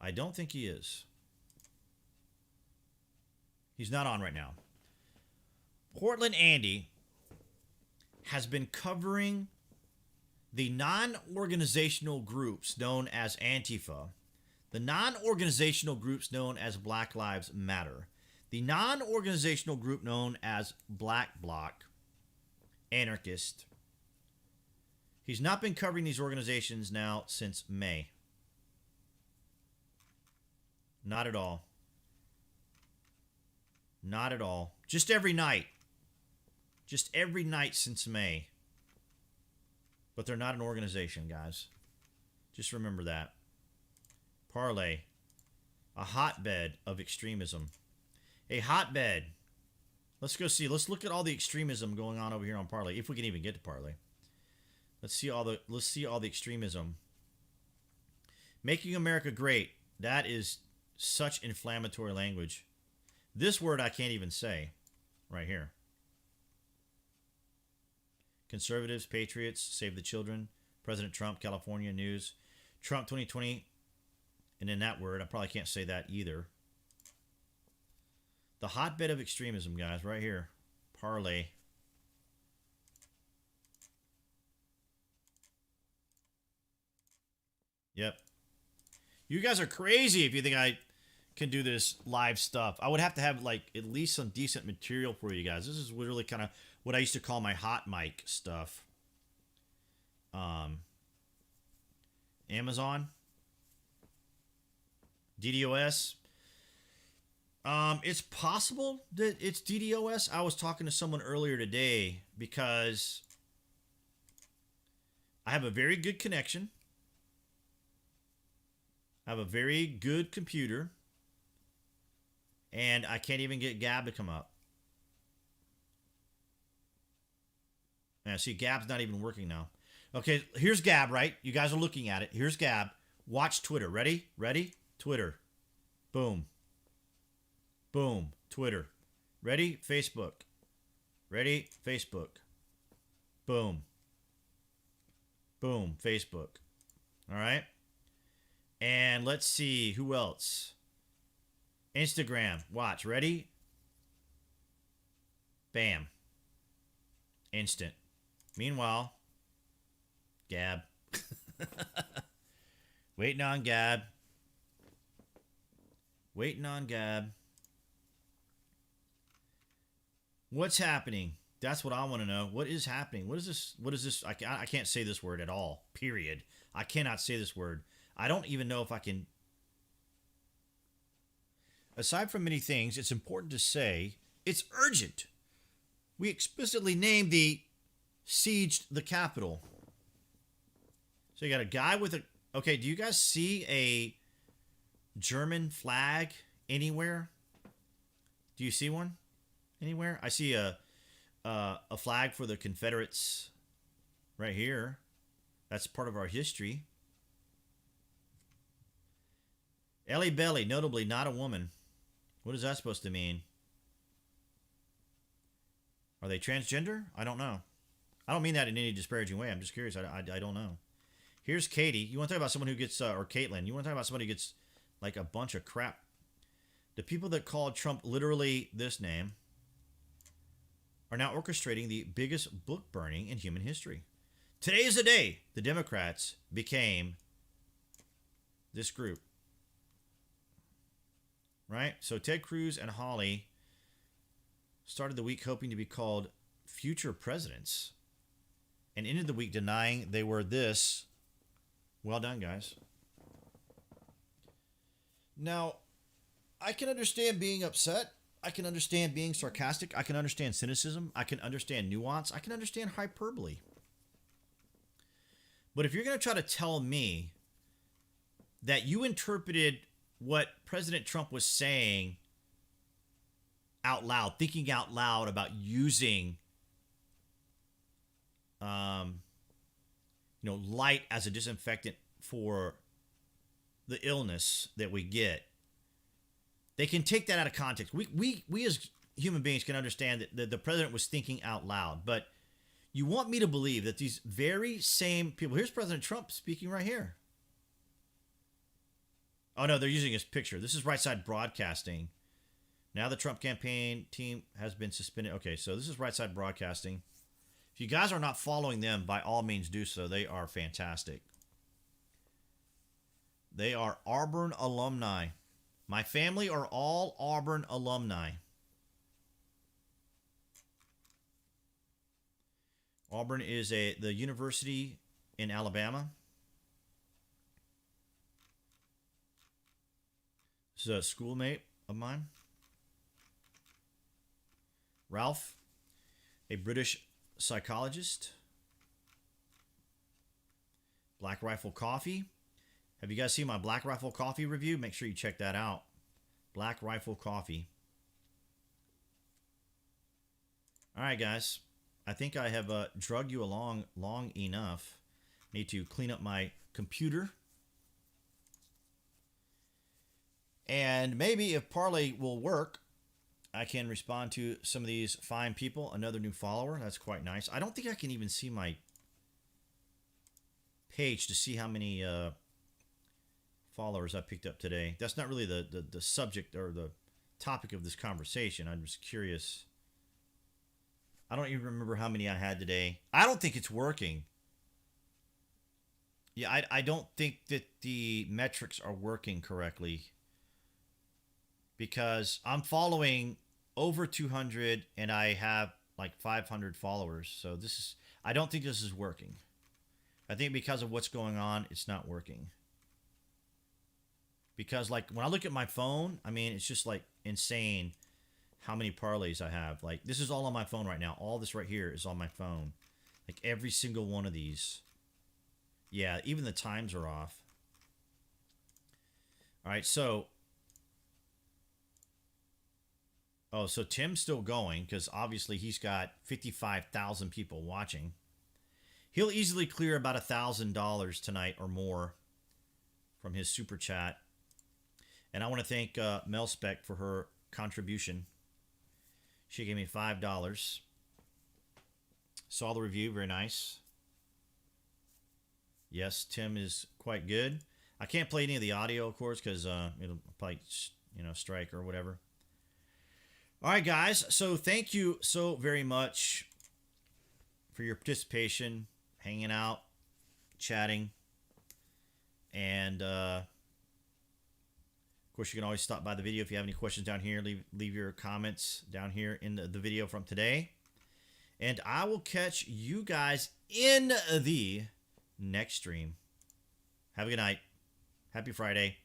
A: I don't think he is. He's not on right now. Portland Andy has been covering the non-organizational groups known as Antifa, the non-organizational groups known as Black Lives Matter, the non-organizational group known as Black Bloc, Anarchist. He's not been covering these organizations now since May. Not at all. Not at all. Just every night. Just every night since May. But they're not an organization, guys. Just remember that. Parlay. A hotbed of extremism. A hotbed. Let's go see. Let's look at all the extremism going on over here on Parlay, if we can even get to Parlay. Let's see all the extremism. Making America great. That is such inflammatory language. This word I can't even say. Right here. Conservatives, patriots, save the children, President Trump, California news, Trump 2020, and then that word, I probably can't say that either. The hotbed of extremism, guys, right here. Parlay. Yep. You guys are crazy if you think I can do this live stuff. I would have to have like at least some decent material for you guys. This is really kind of what I used to call my hot mic stuff. Amazon. DDoS. It's possible that it's DDoS. I was talking to someone earlier today because I have a very good connection. I have a very good computer. And I can't even get Gab to come up. And see, Gab's not even working now. Okay, here's Gab, right? You guys are looking at it. Here's Gab. Watch Twitter. Ready? Ready? Twitter. Boom. Boom. Twitter. Ready? Facebook. Ready? Facebook. Boom. Boom. Facebook. All right? And let's see. Who else? Instagram. Watch. Ready? Bam. Instant. Meanwhile, Gab. Waiting on Gab. Waiting on Gab. What's happening? That's what I want to know. What is happening? What is this? What is this? I can't say this word at all. Period. I cannot say this word. I don't even know if I can. Aside from many things, it's important to say it's urgent. We explicitly named the sieged the Capitol. So you got a guy with a... Okay, do you guys see a German flag anywhere? Do you see one anywhere? I see a flag for the Confederates right here. That's part of our history. Ellie Belly, notably not a woman. What is that supposed to mean? Are they transgender? I don't know. I don't mean that in any disparaging way. I'm just curious. I don't know. Here's Katie. You want to talk about someone who gets, or Caitlin, you want to talk about somebody who gets like a bunch of crap. The people that called Trump literally this name are now orchestrating the biggest book burning in human history. Today is the day the Democrats became this group. Right? So Ted Cruz and Holly Started the week hoping to be called future presidents and ended the week denying they were this. Well done, guys. Now, I can understand being upset. I can understand being sarcastic. I can understand cynicism. I can understand nuance. I can understand hyperbole. But if you're going to try to tell me that you interpreted what President Trump was saying out loud, thinking out loud about using light as a disinfectant for the illness that we get, they can take that out of context. We as human beings can understand that the president was thinking out loud, but you want me to believe that these very same people, here's President Trump speaking right here. Oh no, they're using his picture. This is Right Side Broadcasting. Now the Trump campaign team has been suspended. Okay, so this is Right Side Broadcasting. If you guys are not following them, by all means do so. They are fantastic. They are Auburn alumni. My family are all Auburn alumni. Auburn is the university in Alabama. This is a schoolmate of mine. Ralph, a British psychologist. Black Rifle Coffee. Have you guys seen my Black Rifle Coffee review? Make sure you check that out. Black Rifle Coffee. All right, guys. I think I have drug you along long enough. Need to clean up my computer. And maybe if Parlay will work, I can respond to some of these fine people. Another new follower. That's quite nice. I don't think I can even see my page to see how many followers I picked up today. That's not really the subject or the topic of this conversation. I'm just curious. I don't even remember how many I had today. I don't think it's working. Yeah, I don't think that the metrics are working correctly, because I'm following over 200 and I have like 500 followers. So I don't think this is working. I think because of what's going on, it's not working. Because like when I look at my phone, I mean, it's just like insane how many parlays I have. Like this is all on my phone right now. All this right here is on my phone. Like every single one of these. Yeah, even the times are off. All right, so so Tim's still going because obviously he's got 55,000 people watching. He'll easily clear about $1,000 tonight or more from his super chat. And I want to thank Mel Speck for her contribution. She gave me $5. Saw the review, very nice. Yes, Tim is quite good. I can't play any of the audio, of course, because it'll probably, strike or whatever. All right, guys. So thank you so very much for your participation, hanging out, chatting, and of course, you can always stop by the video if you have any questions down here. Leave your comments down here in the video from today, and I will catch you guys in the next stream. Have a good night. Happy Friday.